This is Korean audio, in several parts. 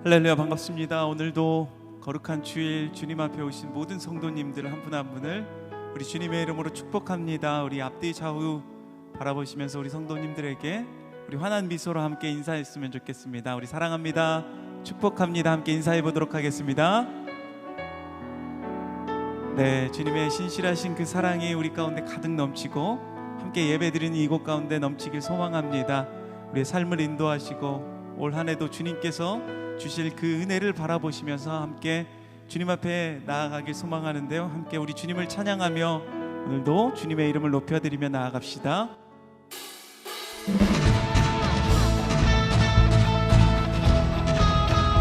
할렐루야, 반갑습니다. 오늘도 거룩한 주일 주님 앞에 오신 모든 성도님들 한 분 한 분을 우리 주님의 이름으로 축복합니다. 우리 앞뒤 좌우 바라보시면서 우리 성도님들에게 우리 환한 미소로 함께 인사했으면 좋겠습니다. 우리 사랑합니다, 축복합니다 함께 인사해 보도록 하겠습니다. 네, 주님의 신실하신 그 사랑이 우리 가운데 가득 넘치고 함께 예배드리는 이곳 가운데 넘치길 소망합니다. 우리의 삶을 인도하시고 올 한 해도 주님께서 주실 그 은혜를 바라보시면서 함께 주님 앞에 나아가길 소망하는데요, 함께 우리 주님을 찬양하며 오늘도 주님의 이름을 높여드리며 나아갑시다.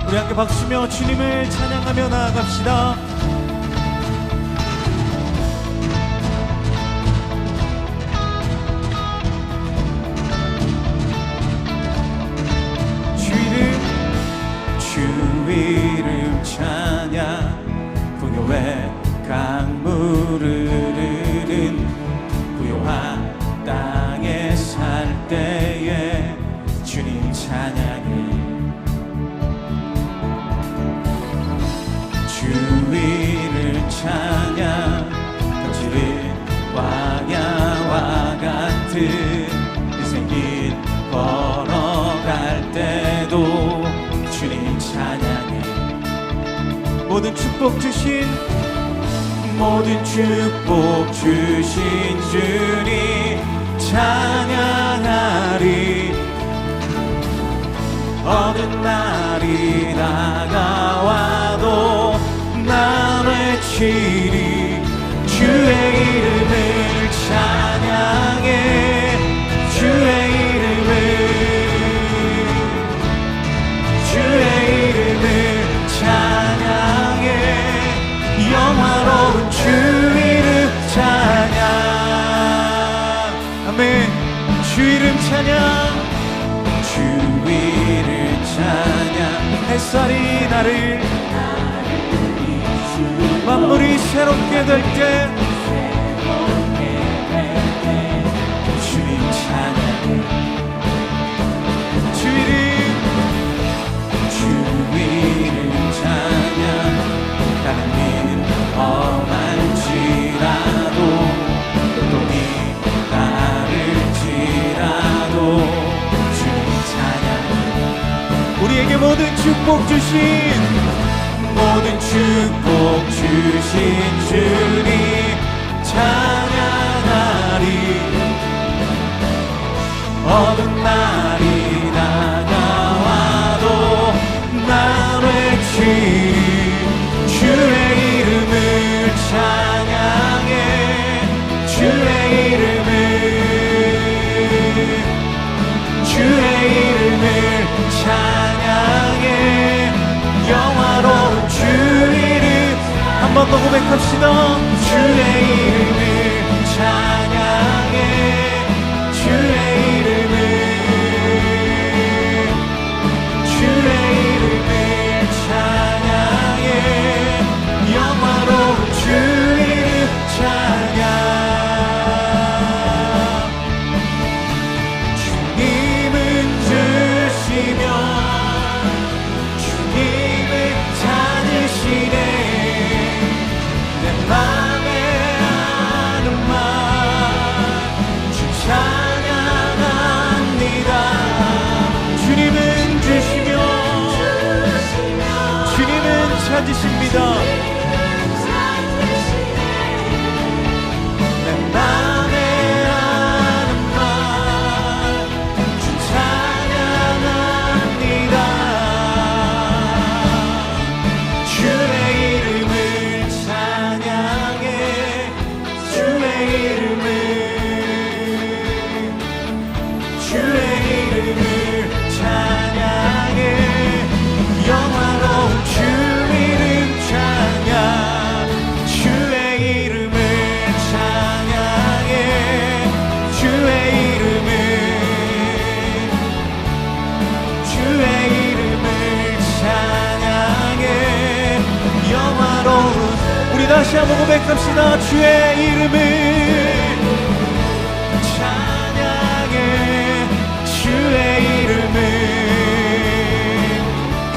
우리 함께 박수며 주님을 찬양하며 나아갑시다. 주 이름 찬양, 풍요의 강물을 흐르는 부요한 땅에 살 때에 주님 찬양해. 주 이름 찬양, 거칠은 광야와 같은 인생길 걸어갈 때도 주님 찬양해. 모든 축복 주신 주님 찬양하리. 어떤 날이 다가와도 나 외치리. 주의 이름을 찬양해. 주의 이름을 찬양해. 영화로운 주 이름 찬양. 아멘. 주 이름 찬양, 주 이름 찬양. 햇살이 나를 만물이 새롭게 될 때 주님 찬양해. 주 이름 찬양. 다른 일은 험할지라도 고통이 따를지라도 주님 찬양. 우리에게 모든 축복 주신 주님 찬양하리. 어떤 날이 다가와도 나 외치리. 주의 이름을 찬양해. 주의 이름을 찬양해. 영화로운 주 이름 한 번 더 고백합시다. 주의 이름을 찬양해. 주의 이름을 찬양해. 영화로운 주 이름 찬양. 주님은 주시며 주님을 찾으시네. 내 맘에 하는 말 주 찬양합니다. 주님은 주시며 주님은 찾으십니다. 내 맘에 하는 말 주 찬양합니다. 주의 이름을 찬양해. 주의 이름을 찬양해. 영화로운 주 이름 찬양. 주의 이름을 찬양해. 주의 이름을 찬양해. 영화로운. 우리 다시 한번 고백합시다. 주의 이름을 찬양해. 주의 이름을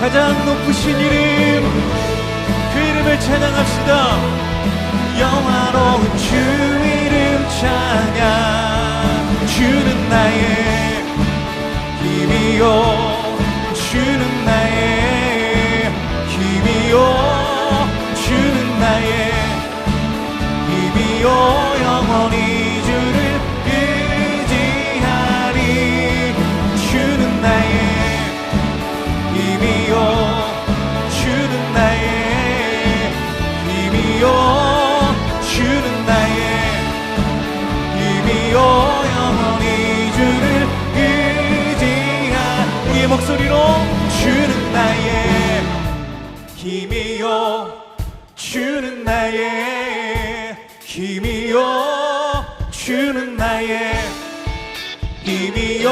가장 높으신 이름, 그 이름을 찬양합시다. 영화로운 주 이름 찬양. 주는 나의 힘이요, 주는 나의 힘이요, 주는 나의 힘이요. 영원히 주를 의지하리. 주는 나의 힘이요, 주는 나의 힘이요, 주는 나의 힘이요. 영원히 주를 의지하. 우리의 목소리로 주는 나의 힘이요, 주는 나의 힘이요, 주는 나의 힘이요.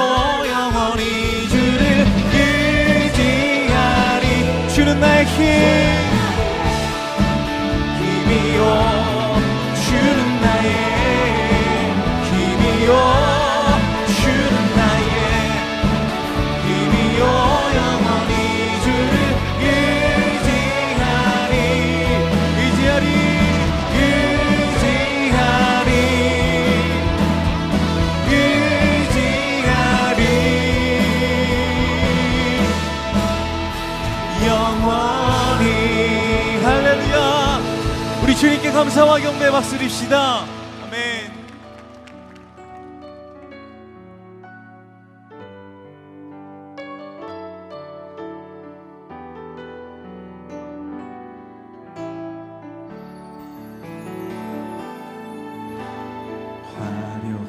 영원히 주를 의지하리. 주는 나의 힘이요, 주는 나의 힘이요, 주는 나의 힘이요. 영원히 주를 의지하리. 의지하리, 의지하리, 의지하리. 영원히. 할렐루야. 우리 주님께 감사와 경배 박수 드립시다. 아멘.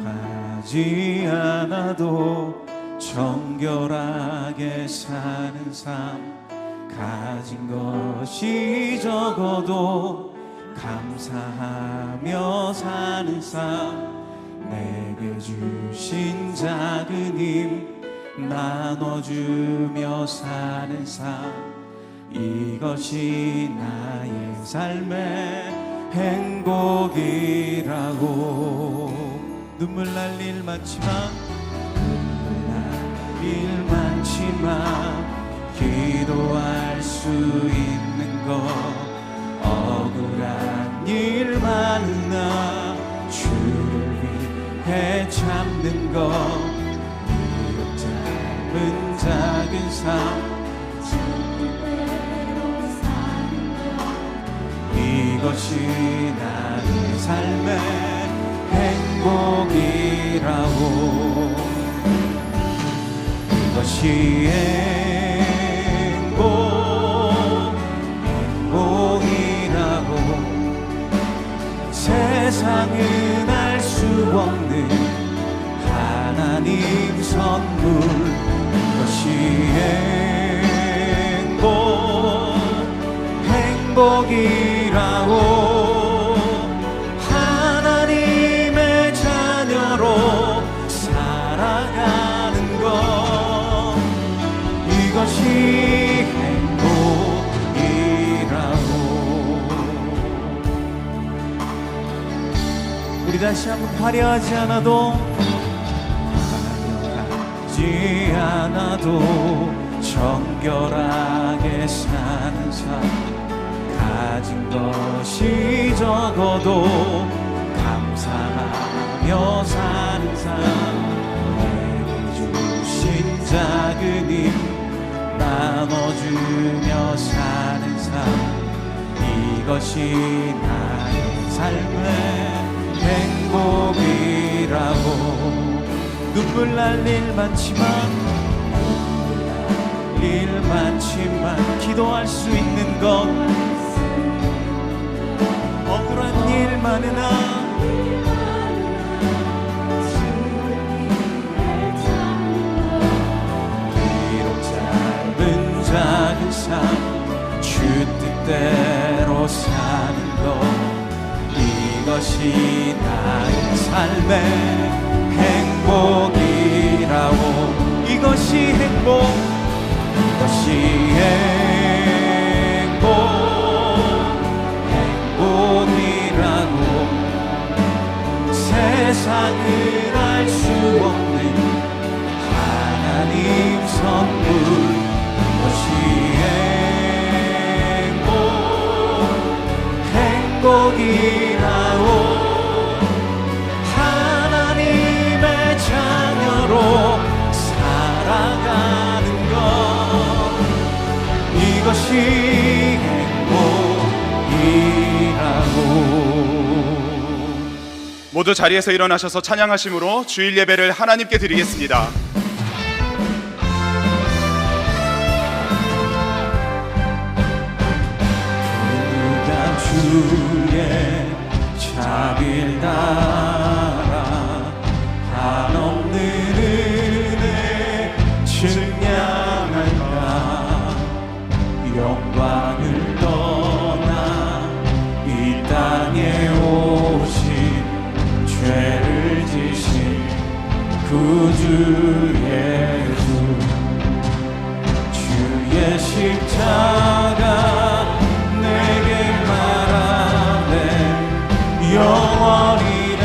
화려하지 않아도 정결하게 사는 삶, 가진 것이 적어도 감사하며 사는 삶, 내게 주신 작은 힘 나눠주며 사는 삶, 이것이 나의 삶의 행복이라고. 눈물 날 일 많지만, 눈물 날 일 많지만 기도할 수 있는 것, 억울한 일 많으나 주를 위해 참는 것, 비록 짧은 작은 삶 이것이 나의 삶의 행복이라고. 이것이 행복이라고. 세상은 알 수 없는 하나님 선물, 이것이 행복이라고. 하나님의 자녀로 살아가는 것, 이것이 행복이라고. 우리 다시 한번 화려하지 않아도 정결하게 사는 삶, 가진 것이 적어도 감사하며 사는 삶, 내게 주신 작은 힘 나눠주며 사는 삶, 이것이 나의 삶의 행복이라고. 눈물 날 일 많지만, 기도할 수 있는 것, 억울한 일 많으나 비록 짧은 작은 삶, 주 뜻대로 사는 것, 이것이 나의 삶의 행복이라고. 이것이 이것이 행복이라고. 세상을 알 수 없는 하나님 선물, 이것이 이것이 행복이라고. 모두 자리에서 일어나셔서 찬양하심으로 주일 예배를 하나님께 드리겠습니다. 그가 주의 자비를 따라 한없는 은혜 증량할까. 영광을 떠나 이 땅에 오신 죄를 지신 구주 예수, 주의 십자가 내게 말하네 영원이라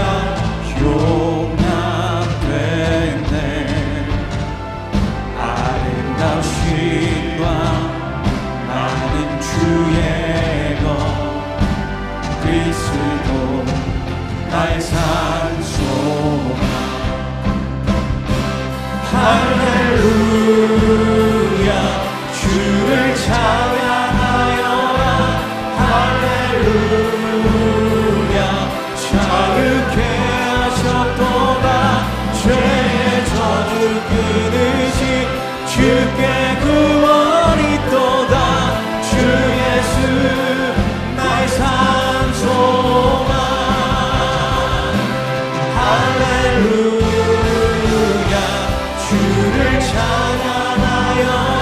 용납되네. 아름다우신과 많은 주의 것 그리스도 나의 산소가. 할렐루야 주를 찬양하여라. 할렐루야 자유케 하셨도다. 죄의 저주 끊으신 주께 구원이 있도다. 주 예수 나의 산소만. 할렐루야 주를 찬양하여라.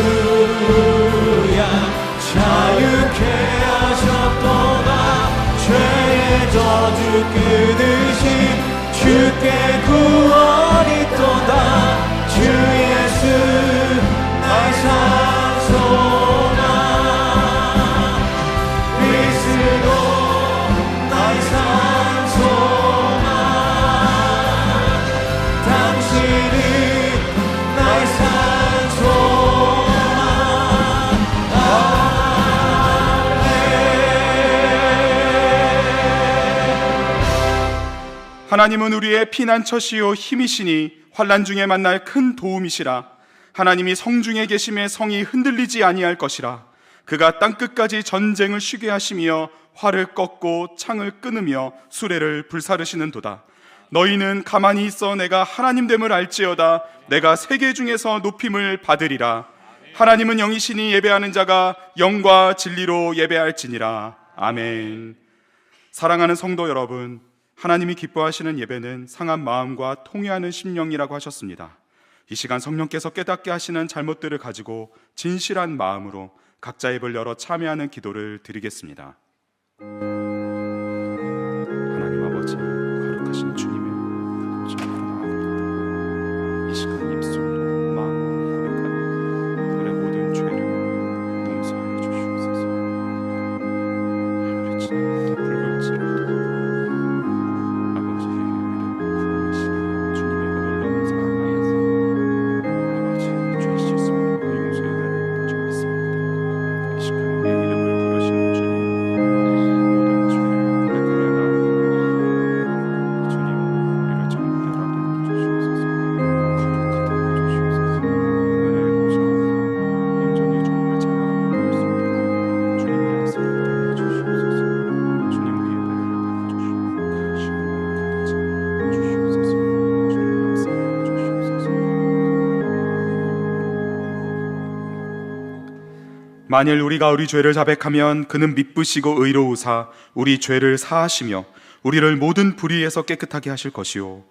할렐루야 자유케 하셨도다. 죄의 저주 끊으신 주께 구원이 있도다. 주 예수 나의 산소나. 그리스도 나의 산소나. 당신은 나의 산소나. 하나님은 우리의 피난처시요 힘이시니 환난 중에 만날 큰 도움이시라. 하나님이 성중에 계심에 성이 흔들리지 아니할 것이라. 그가 땅끝까지 전쟁을 쉬게 하시며 활을 꺾고 창을 끊으며 수레를 불사르시는도다. 너희는 가만히 있어 내가 하나님됨을 알지어다. 내가 세계 중에서 높임을 받으리라. 하나님은 영이시니 예배하는 자가 영과 진리로 예배할지니라. 아멘. 사랑하는 성도 여러분, 하나님이 기뻐하시는 예배는 상한 마음과 통회하는 심령이라고 하셨습니다. 이 시간 성령께서 깨닫게 하시는 잘못들을 가지고 진실한 마음으로 각자 입을 열어 참여하는 기도를 드리겠습니다. 하나님 아버지, 거룩하신 주님의 전으로 나아갑니다. 이 시간 입술로 마음으로 고백하는 우리의 모든 죄를 용서하여 주시옵소서. 하늘의 주님, 붉을지라도 아버지 우리를 구원하시기 주님의 그 놀라운 사랑 안에서 아버지 죄 씻음으로 용서의 은혜를 받죠 믿습니다. 이 시간 우리의 이름을 부르시는 주님, 모든 죄를 내버려 주님 우리를 정결하게 해주시옵소서. 거룩하게 해주시옵소서. 은혜의 보좌와 온전히 주님을 찬양하며 나옵습니다. 주님 말씀을 따라 주시옵소서. 주님 우리의 배를 받아주시고 주시옵소서. 주님 말씀을 주시옵소서. 만일 우리가 우리 죄를 자백하면 그는 미쁘시고 의로우사 우리 죄를 사하시며 우리를 모든 불의에서 깨끗하게 하실 것이요.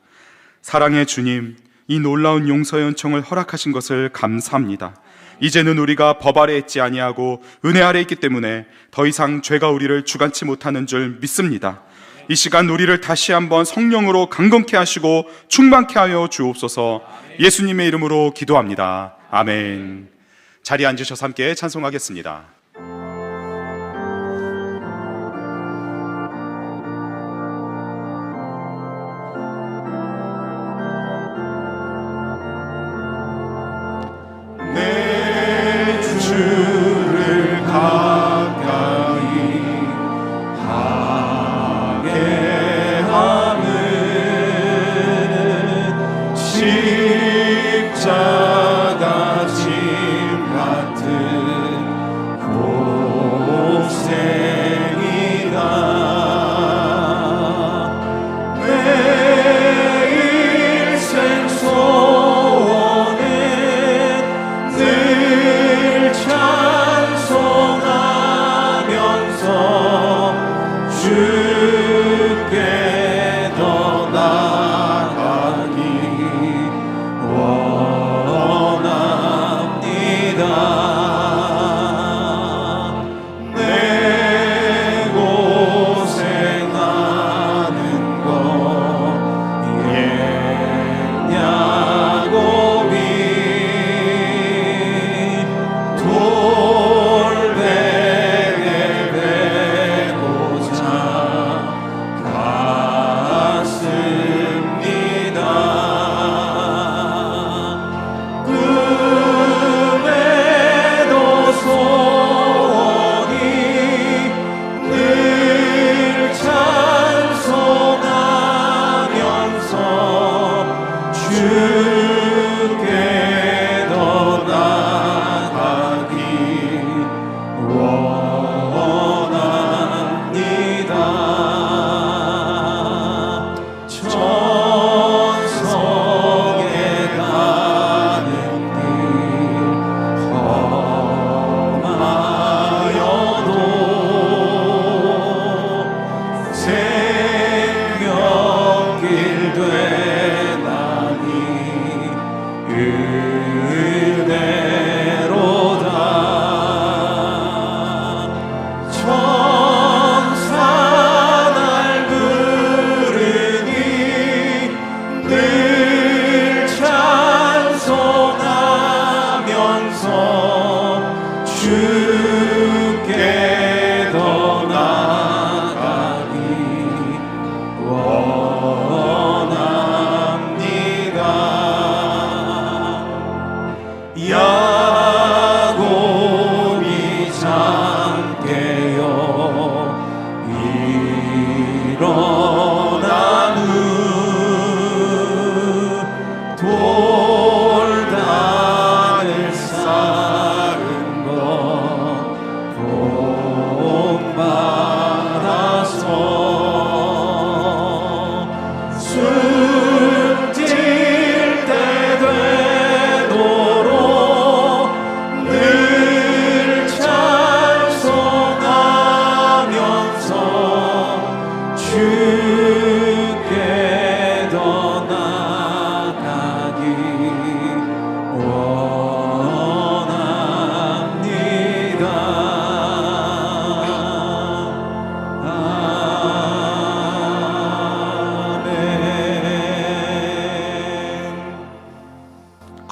사랑의 주님, 이 놀라운 용서의 은총을 허락하신 것을 감사합니다. 이제는 우리가 법 아래 있지 아니하고 은혜 아래 있기 때문에 더 이상 죄가 우리를 주관치 못하는 줄 믿습니다. 이 시간 우리를 다시 한번 성령으로 강건케 하시고 충만케 하여 주옵소서. 예수님의 이름으로 기도합니다. 아멘. 자리에 앉으셔서 함께 찬송하겠습니다. 내 주를 가까이 하게 하는 십자가 짐 가진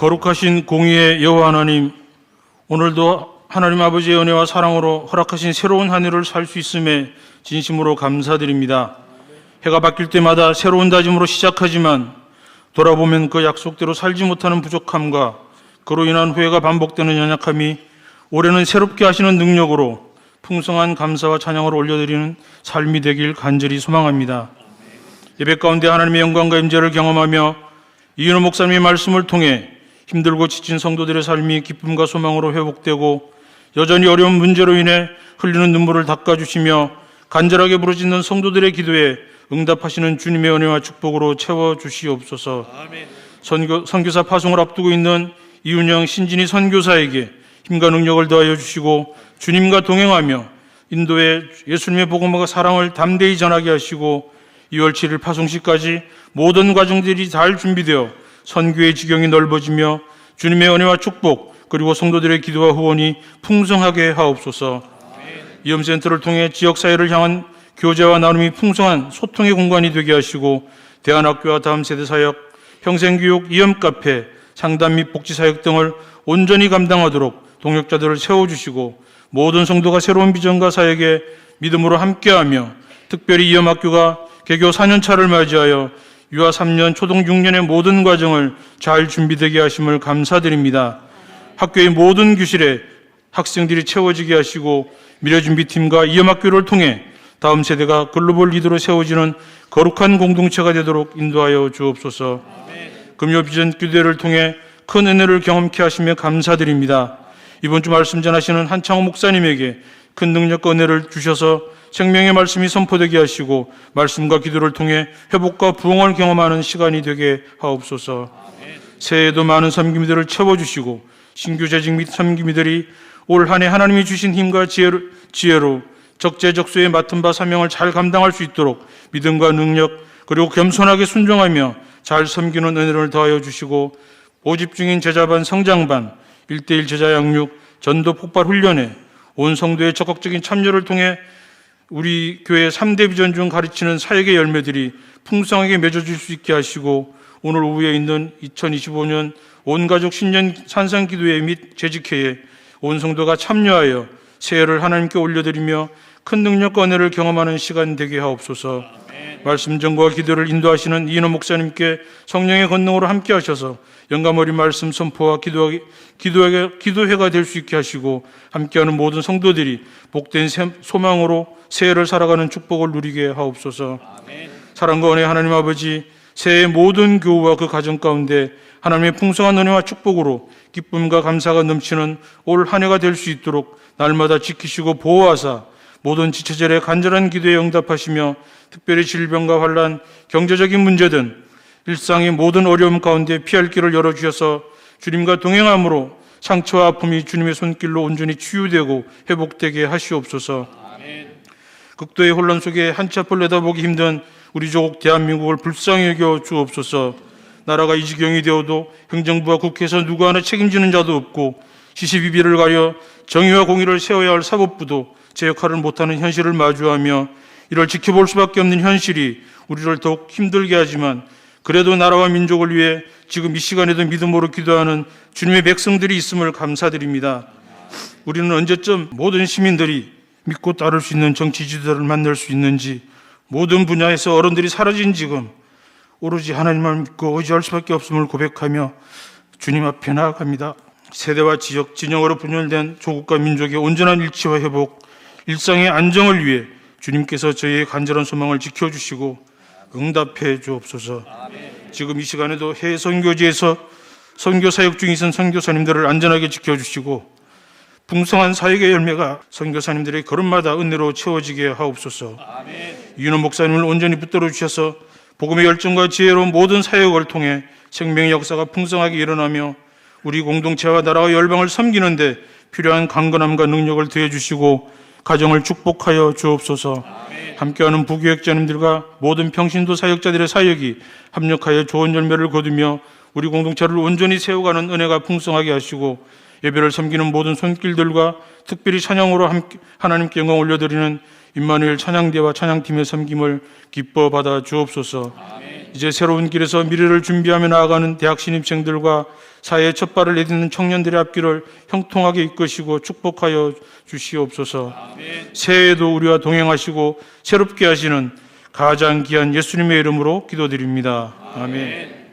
거룩하신 공의의 여호와 하나님, 오늘도 하나님 아버지의 은혜와 사랑으로 허락하신 새로운 한 해를 살 수 있음에 진심으로 감사드립니다. 해가 바뀔 때마다 새로운 다짐으로 시작하지만 돌아보면 그 약속대로 살지 못하는 부족함과 그로 인한 후회가 반복되는 연약함이 올해는 새롭게 하시는 능력으로 풍성한 감사와 찬양을 올려드리는 삶이 되길 간절히 소망합니다. 예배 가운데 하나님의 영광과 임재를 경험하며 이윤호 목사님의 말씀을 통해 힘들고 지친 성도들의 삶이 기쁨과 소망으로 회복되고 여전히 어려운 문제로 인해 흘리는 눈물을 닦아주시며 간절하게 부르짖는 성도들의 기도에 응답하시는 주님의 은혜와 축복으로 채워주시옵소서. 선교사 파송을 앞두고 있는 이윤영 신진희 선교사에게 힘과 능력을 더하여 주시고 주님과 동행하며 인도의 예수님의 복음과 사랑을 담대히 전하게 하시고 2월 7일 파송식까지 모든 과정들이 잘 준비되어 선교의 지경이 넓어지며 주님의 은혜와 축복 그리고 성도들의 기도와 후원이 풍성하게 하옵소서. 이음센터를 통해 지역사회를 향한 교제와 나눔이 풍성한 소통의 공간이 되게 하시고 대안학교와 다음 세대 사역, 평생교육, 이음카페, 상담 및 복지사역 등을 온전히 감당하도록 동역자들을 세워주시고 모든 성도가 새로운 비전과 사역에 믿음으로 함께하며 특별히 이음학교가 개교 4년차를 맞이하여 유아 3년, 초등 6년의 모든 과정을 잘 준비되게 하심을 감사드립니다. 학교의 모든 교실에 학생들이 채워지게 하시고 미래준비팀과 이음학교를 통해 다음 세대가 글로벌 리더로 세워지는 거룩한 공동체가 되도록 인도하여 주옵소서. 금요 비전 교대를 통해 큰 은혜를 경험케 하시며 감사드립니다. 이번 주 말씀 전하시는 한창호 목사님에게 큰 능력과 은혜를 주셔서 생명의 말씀이 선포되게 하시고 말씀과 기도를 통해 회복과 부흥을 경험하는 시간이 되게 하옵소서. 새해에도 많은 섬김이들을 채워주시고 신규 재직 및 섬김이들이 올 한 해 하나님이 주신 힘과 지혜로 적재적소에 맡은 바 사명을 잘 감당할 수 있도록 믿음과 능력 그리고 겸손하게 순종하며 잘 섬기는 은혜를 더하여 주시고 모집 중인 제자반 성장반 1:1 제자 양육 전도 폭발 훈련에 온 성도의 적극적인 참여를 통해 우리 교회 3대 비전 중 가르치는 사역의 열매들이 풍성하게 맺어질 수 있게 하시고 오늘 오후에 있는 2025년 온가족 신년 산상기도회 및 재직회에 온 성도가 참여하여 새해를 하나님께 올려드리며 큰 능력과 은혜를 경험하는 시간 되게 하옵소서. 말씀 전과 기도를 인도하시는 이인호 목사님께 성령의 권능으로 함께 하셔서 영감 어린 말씀 선포와 기도회가 될 수 있게 하시고 함께하는 모든 성도들이 복된 소망으로 새해를 살아가는 축복을 누리게 하옵소서. 사랑과 은혜 하나님 아버지, 새해의 모든 교우와 그 가정 가운데 하나님의 풍성한 은혜와 축복으로 기쁨과 감사가 넘치는 올 한 해가 될 수 있도록 날마다 지키시고 보호하사 모든 지체절의 간절한 기도에 응답하시며 특별히 질병과 환난, 경제적인 문제 등 일상의 모든 어려움 가운데 피할 길을 열어주셔서 주님과 동행함으로 상처와 아픔이 주님의 손길로 온전히 치유되고 회복되게 하시옵소서. 극도의 혼란 속에 한치 앞을 내다보기 힘든 우리 조국 대한민국을 불쌍히 여겨 주옵소서. 나라가 이 지경이 되어도 행정부와 국회에서 누구 하나 책임지는 자도 없고 시시비비를 가려 정의와 공의를 세워야 할 사법부도 제 역할을 못하는 현실을 마주하며 이를 지켜볼 수밖에 없는 현실이 우리를 더욱 힘들게 하지만 그래도 나라와 민족을 위해 지금 이 시간에도 믿음으로 기도하는 주님의 백성들이 있음을 감사드립니다. 우리는 언제쯤 모든 시민들이 믿고 따를 수 있는 정치 지도자를 만날 수 있는지, 모든 분야에서 어른들이 사라진 지금 오로지 하나님을 믿고 의지할 수밖에 없음을 고백하며 주님 앞에 나아갑니다. 세대와 지역, 진영으로 분열된 조국과 민족의 온전한 일치와 회복, 일상의 안정을 위해 주님께서 저희의 간절한 소망을 지켜주시고 응답해 주옵소서. 지금 이 시간에도 해외 선교지에서 선교 사역 중이신 선교사님들을 안전하게 지켜주시고 풍성한 사역의 열매가 선교사님들의 걸음마다 은혜로 채워지게 하옵소서. 이인호 목사님을 온전히 붙들어 주셔서 복음의 열정과 지혜로 모든 사역을 통해 생명의 역사가 풍성하게 일어나며 우리 공동체와 나라와 열방을 섬기는데 필요한 강건함과 능력을 더해 주시고 가정을 축복하여 주옵소서. 함께하는 부교역자님들과 모든 평신도 사역자들의 사역이 합력하여 좋은 열매를 거두며 우리 공동체를 온전히 세워가는 은혜가 풍성하게 하시고 예배를 섬기는 모든 손길들과 특별히 찬양으로 하나님께 영광 올려드리는 임마누엘 찬양대와 찬양팀의 섬김을 기뻐 받아 주옵소서. 이제 새로운 길에서 미래를 준비하며 나아가는 대학 신입생들과 사회의 첫 발을 내딛는 청년들의 앞길을 형통하게 이끄시고 축복하여 주시옵소서. 새해에도 우리와 동행하시고 새롭게 하시는 가장 귀한 예수님의 이름으로 기도드립니다. 아멘.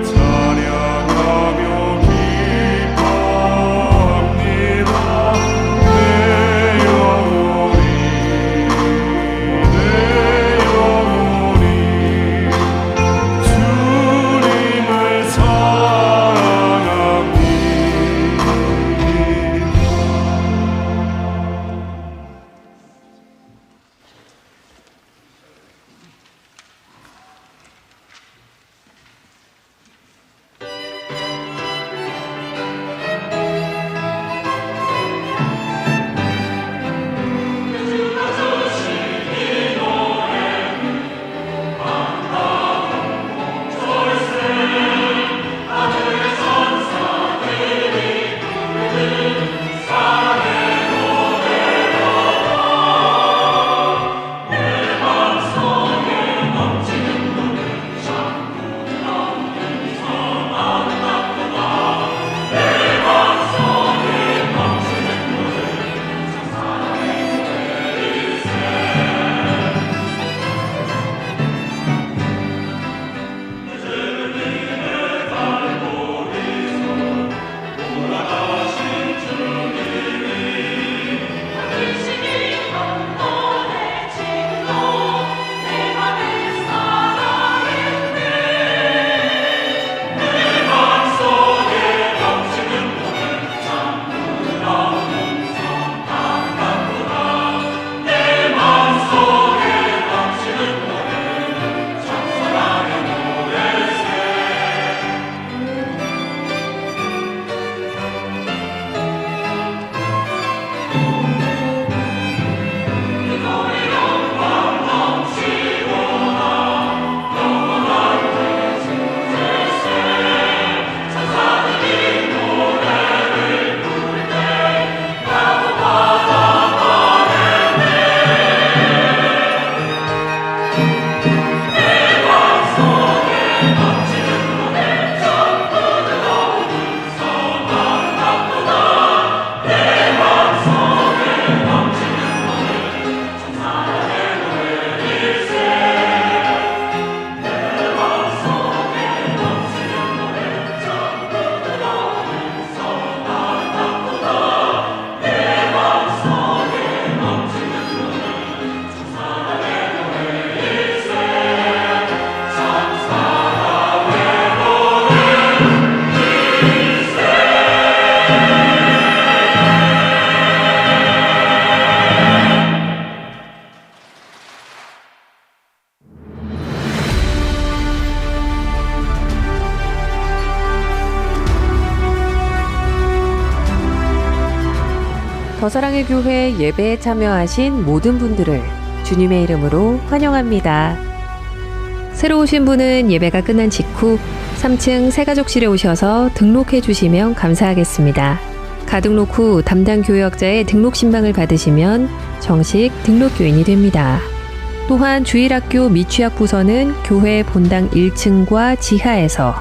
찬양하며 기뻐합니다. 더사랑의 교회 예배에 참여하신 모든 분들을 주님의 이름으로 환영합니다. 새로 오신 분은 예배가 끝난 직후 3층 새가족실에 오셔서 등록해 주시면 감사하겠습니다. 가등록 후 담당 교역자의 등록 신방을 받으시면 정식 등록교인이 됩니다. 또한 주일학교 미취학 부서는 교회 본당 1층과 지하에서,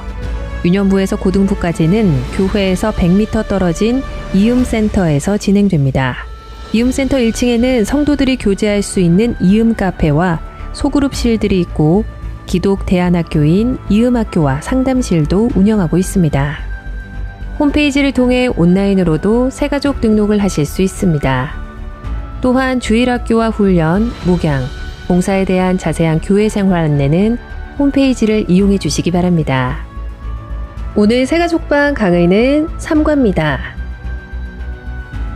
유년부에서 고등부까지는 교회에서 100m 떨어진 이음센터에서 진행됩니다. 이음센터 1층에는 성도들이 교제할 수 있는 이음 카페와 소그룹실들이 있고 기독 대안학교인 이음학교와 상담실도 운영하고 있습니다. 홈페이지를 통해 온라인으로도 새가족 등록을 하실 수 있습니다. 또한 주일학교와 훈련, 목양, 봉사에 대한 자세한 교회 생활 안내는 홈페이지를 이용해 주시기 바랍니다. 오늘 새가족방 강의는 3과입니다.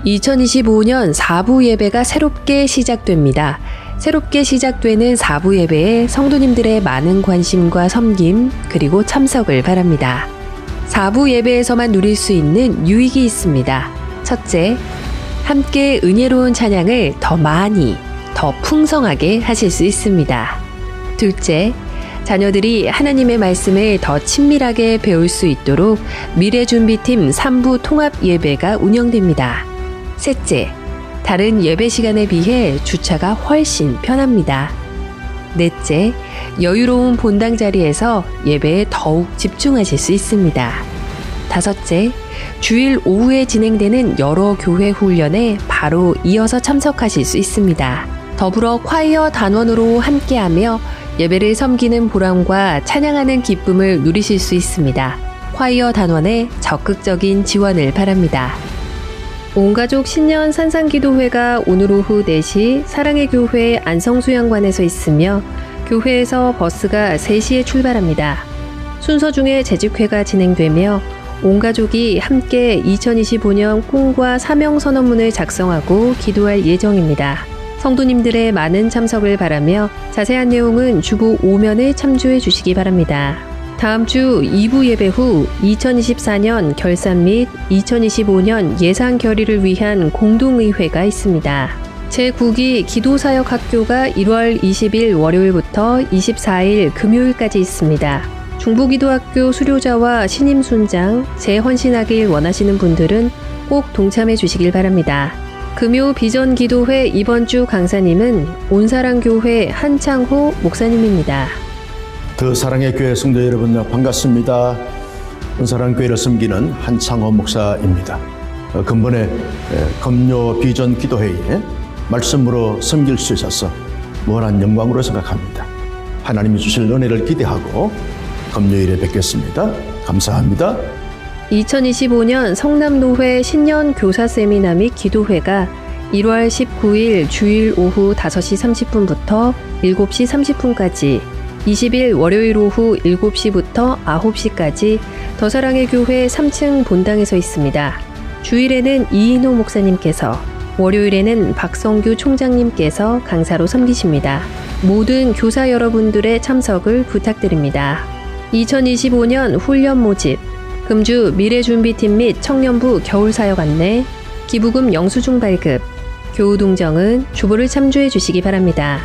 2025년 4부 예배가 새롭게 시작됩니다. 새롭게 시작되는 4부 예배에 성도님들의 많은 관심과 섬김 그리고 참석을 바랍니다. 4부 예배에서만 누릴 수 있는 유익이 있습니다. 첫째, 함께 은혜로운 찬양을 더 많이, 더 풍성하게 하실 수 있습니다. 둘째, 자녀들이 하나님의 말씀을 더 친밀하게 배울 수 있도록 미래준비팀 3부 통합 예배가 운영됩니다. 셋째, 다른 예배 시간에 비해 주차가 훨씬 편합니다. 넷째, 여유로운 본당 자리에서 예배에 더욱 집중하실 수 있습니다. 다섯째, 주일 오후에 진행되는 여러 교회 훈련에 바로 이어서 참석하실 수 있습니다. 더불어 콰이어 단원으로 함께하며 예배를 섬기는 보람과 찬양하는 기쁨을 누리실 수 있습니다. 콰이어 단원의 적극적인 지원을 바랍니다. 온가족 신년 산상기도회가 오늘 오후 4시 사랑의 교회 안성수양관에서 있으며 교회에서 버스가 3시에 출발합니다. 순서 중에 재직회가 진행되며 온가족이 함께 2025년 꿈과 사명 선언문을 작성하고 기도할 예정입니다. 성도님들의 많은 참석을 바라며 자세한 내용은 주보 5면을 참조해 주시기 바랍니다. 다음 주 2부 예배 후 2024년 결산 및 2025년 예산 결의를 위한 공동의회가 있습니다. 제9기 기도사역학교가 1월 20일 월요일부터 24일 금요일까지 있습니다. 중부기도학교 수료자와 신임 순장, 재헌신하길 원하시는 분들은 꼭 동참해 주시길 바랍니다. 금요 비전기도회 이번 주 강사님은 온사랑교회 한창호 목사님입니다. 더 사랑의 교회 성도 여러분 반갑습니다. 온사랑교회를 섬기는 한창호 목사입니다. 근본에 금요 비전 기도회에 말씀으로 섬길 수 있어서 무한한 영광으로 생각합니다. 하나님이 주실 은혜를 기대하고 금요일에 뵙겠습니다. 감사합니다. 2025년 성남노회 신년 교사 세미나 및 기도회가 1월 19일 주일 오후 5시 30분부터 7시 30분까지 20일 월요일 오후 7시부터 9시까지 더사랑의 교회 3층 본당에서 있습니다. 주일에는 이인호 목사님께서, 월요일에는 박성규 총장님께서 강사로 섬기십니다. 모든 교사 여러분들의 참석을 부탁드립니다. 2025년 훈련 모집, 금주 미래준비팀 및 청년부 겨울사역 안내, 기부금 영수증 발급, 교우 동정은 주보를 참조해 주시기 바랍니다.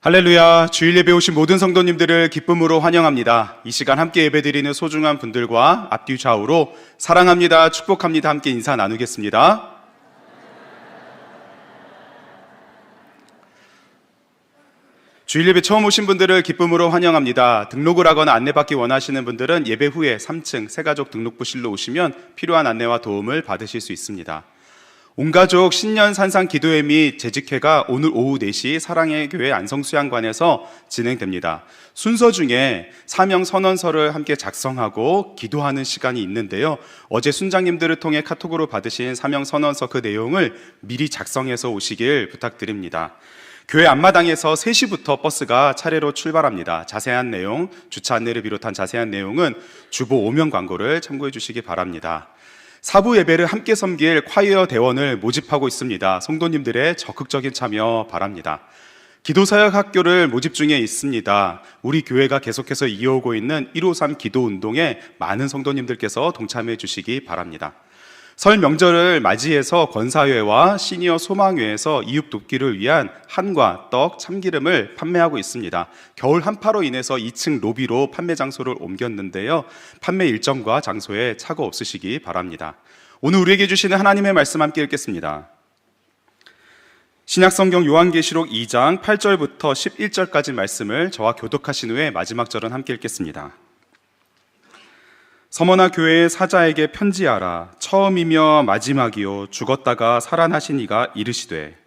할렐루야, 주일 예배 오신 모든 성도님들을 기쁨으로 환영합니다. 이 시간 함께 예배드리는 소중한 분들과 앞뒤 좌우로 사랑합니다, 축복합니다 함께 인사 나누겠습니다. 주일 예배 처음 오신 분들을 기쁨으로 환영합니다. 등록을 하거나 안내받기 원하시는 분들은 예배 후에 3층 새가족 등록부실로 오시면 필요한 안내와 도움을 받으실 수 있습니다. 온가족 신년 산상 기도회 및 재직회가 오늘 오후 4시 사랑의 교회 안성수양관에서 진행됩니다. 순서 중에 사명 선언서를 함께 작성하고 기도하는 시간이 있는데요. 어제 순장님들을 통해 카톡으로 받으신 사명 선언서 그 내용을 미리 작성해서 오시길 부탁드립니다. 교회 앞마당에서 3시부터 버스가 차례로 출발합니다. 자세한 내용, 주차 안내를 비롯한 자세한 내용은 주보 오면 광고를 참고해 주시기 바랍니다. 사부 예배를 함께 섬길 콰이어 대원을 모집하고 있습니다. 성도님들의 적극적인 참여 바랍니다. 기도사역 학교를 모집 중에 있습니다. 우리 교회가 계속해서 이어오고 있는 153 기도운동에 많은 성도님들께서 동참해 주시기 바랍니다. 설 명절을 맞이해서 권사회와 시니어 소망회에서 이웃 돕기를 위한 한과 떡, 참기름을 판매하고 있습니다. 겨울 한파로 인해서 2층 로비로 판매 장소를 옮겼는데요. 판매 일정과 장소에 착오 없으시기 바랍니다. 오늘 우리에게 주시는 하나님의 말씀 함께 읽겠습니다. 신약성경 요한계시록 2장 8절부터 11절까지 말씀을 저와 교독하신 후에 마지막 절은 함께 읽겠습니다. 서머나 교회의 사자에게 편지하라. 처음이며 마지막이요 죽었다가 살아나신 이가 이르시되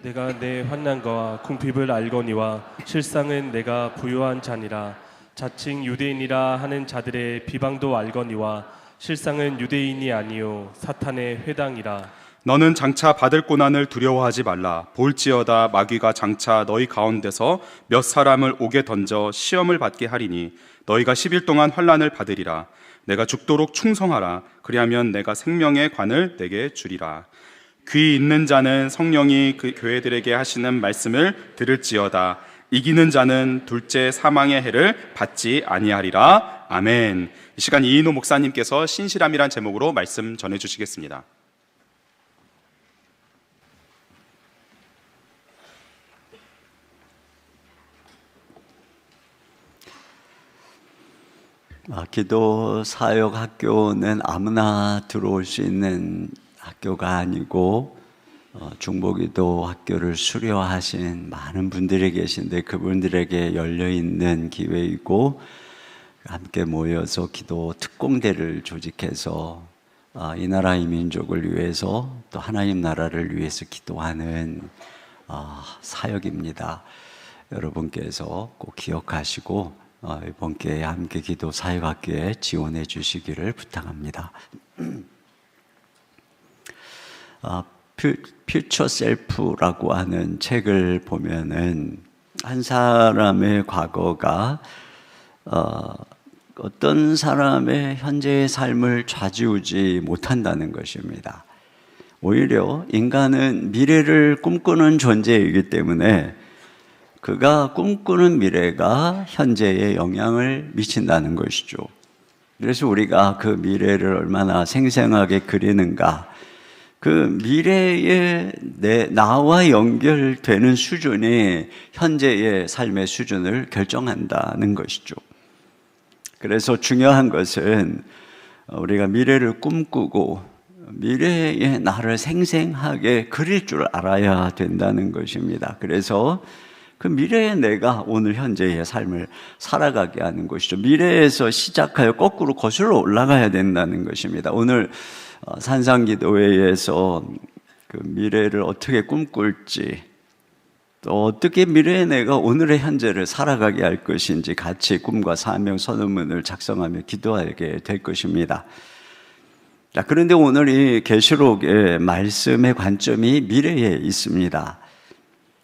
내가 내 환난과 궁핍을 알거니와 실상은 내가 부요한 자니라. 자칭 유대인이라 하는 자들의 비방도 알거니와 실상은 유대인이 아니요 사탄의 회당이라. 너는 장차 받을 고난을 두려워하지 말라. 볼지어다 마귀가 장차 너희 가운데서 몇 사람을 옥에 던져 시험을 받게 하리니 너희가 10일 동안 환난을 받으리라. 내가 죽도록 충성하라. 그리하면 내가 생명의 관을 내게 주리라. 귀 있는 자는 성령이 그 교회들에게 하시는 말씀을 들을지어다. 이기는 자는 둘째 사망의 해를 받지 아니하리라. 아멘. 이 시간 이인호 목사님께서 신실함이란 제목으로 말씀 전해주시겠습니다. 기도 사역 학교는 아무나 들어올 수 있는 학교가 아니고 중보기도 학교를 수료하신 많은 분들이 계신데 그분들에게 열려있는 기회이고 함께 모여서 기도 특공대를 조직해서 이 나라 이 민족을 위해서 또 하나님 나라를 위해서 기도하는 사역입니다. 여러분께서 꼭 기억하시고 이번 기회에 함께 기도 사역학교에 지원해 주시기를 부탁합니다. 퓨처 셀프라고 하는 책을 보면은 한 사람의 과거가 어떤 사람의 현재의 삶을 좌지우지 못한다는 것입니다. 오히려 인간은 미래를 꿈꾸는 존재이기 때문에 그가 꿈꾸는 미래가 현재에 영향을 미친다는 것이죠. 그래서 우리가 그 미래를 얼마나 생생하게 그리는가, 그 미래에 나와 연결되는 수준이 현재의 삶의 수준을 결정한다는 것이죠. 그래서 중요한 것은 우리가 미래를 꿈꾸고 미래의 나를 생생하게 그릴 줄 알아야 된다는 것입니다. 그래서 그 미래의 내가 오늘 현재의 삶을 살아가게 하는 것이죠. 미래에서 시작하여 거꾸로 거슬러 올라가야 된다는 것입니다. 오늘 산상기도회에서 그 미래를 어떻게 꿈꿀지, 또 어떻게 미래의 내가 오늘의 현재를 살아가게 할 것인지 같이 꿈과 사명 선언문을 작성하며 기도하게 될 것입니다. 자, 그런데 오늘 이 계시록의 말씀의 관점이 미래에 있습니다.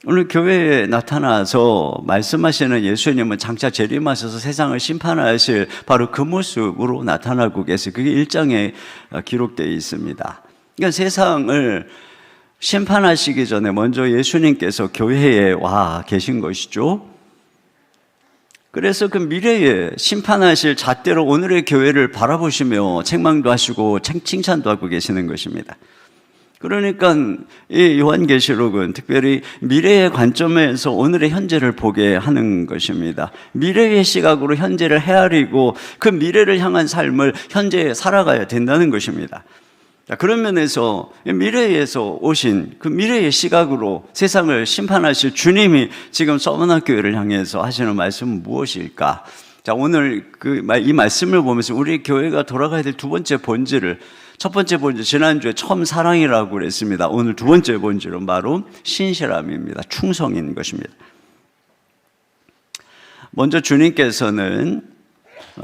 오늘 교회에 나타나서 말씀하시는 예수님은 장차 재림하셔서 세상을 심판하실 바로 그 모습으로 나타나고 계세요. 그게 1장에 기록되어 있습니다. 그러니까 세상을 심판하시기 전에 먼저 예수님께서 교회에 와 계신 것이죠. 그래서 그 미래에 심판하실 잣대로 오늘의 교회를 바라보시며 책망도 하시고 칭찬도 하고 계시는 것입니다. 그러니까 이 요한계시록은 특별히 미래의 관점에서 오늘의 현재를 보게 하는 것입니다. 미래의 시각으로 현재를 헤아리고 그 미래를 향한 삶을 현재에 살아가야 된다는 것입니다. 그런 면에서 미래에서 오신 그 미래의 시각으로 세상을 심판하실 주님이 지금 서머나 교회를 향해서 하시는 말씀은 무엇일까? 자, 오늘 이 말씀을 보면서 우리 교회가 돌아가야 될 두 번째 본질을 첫 번째 본질, 지난주에 처음 사랑이라고 그랬습니다. 오늘 두 번째 본질은 바로 신실함입니다. 충성인 것입니다. 먼저 주님께서는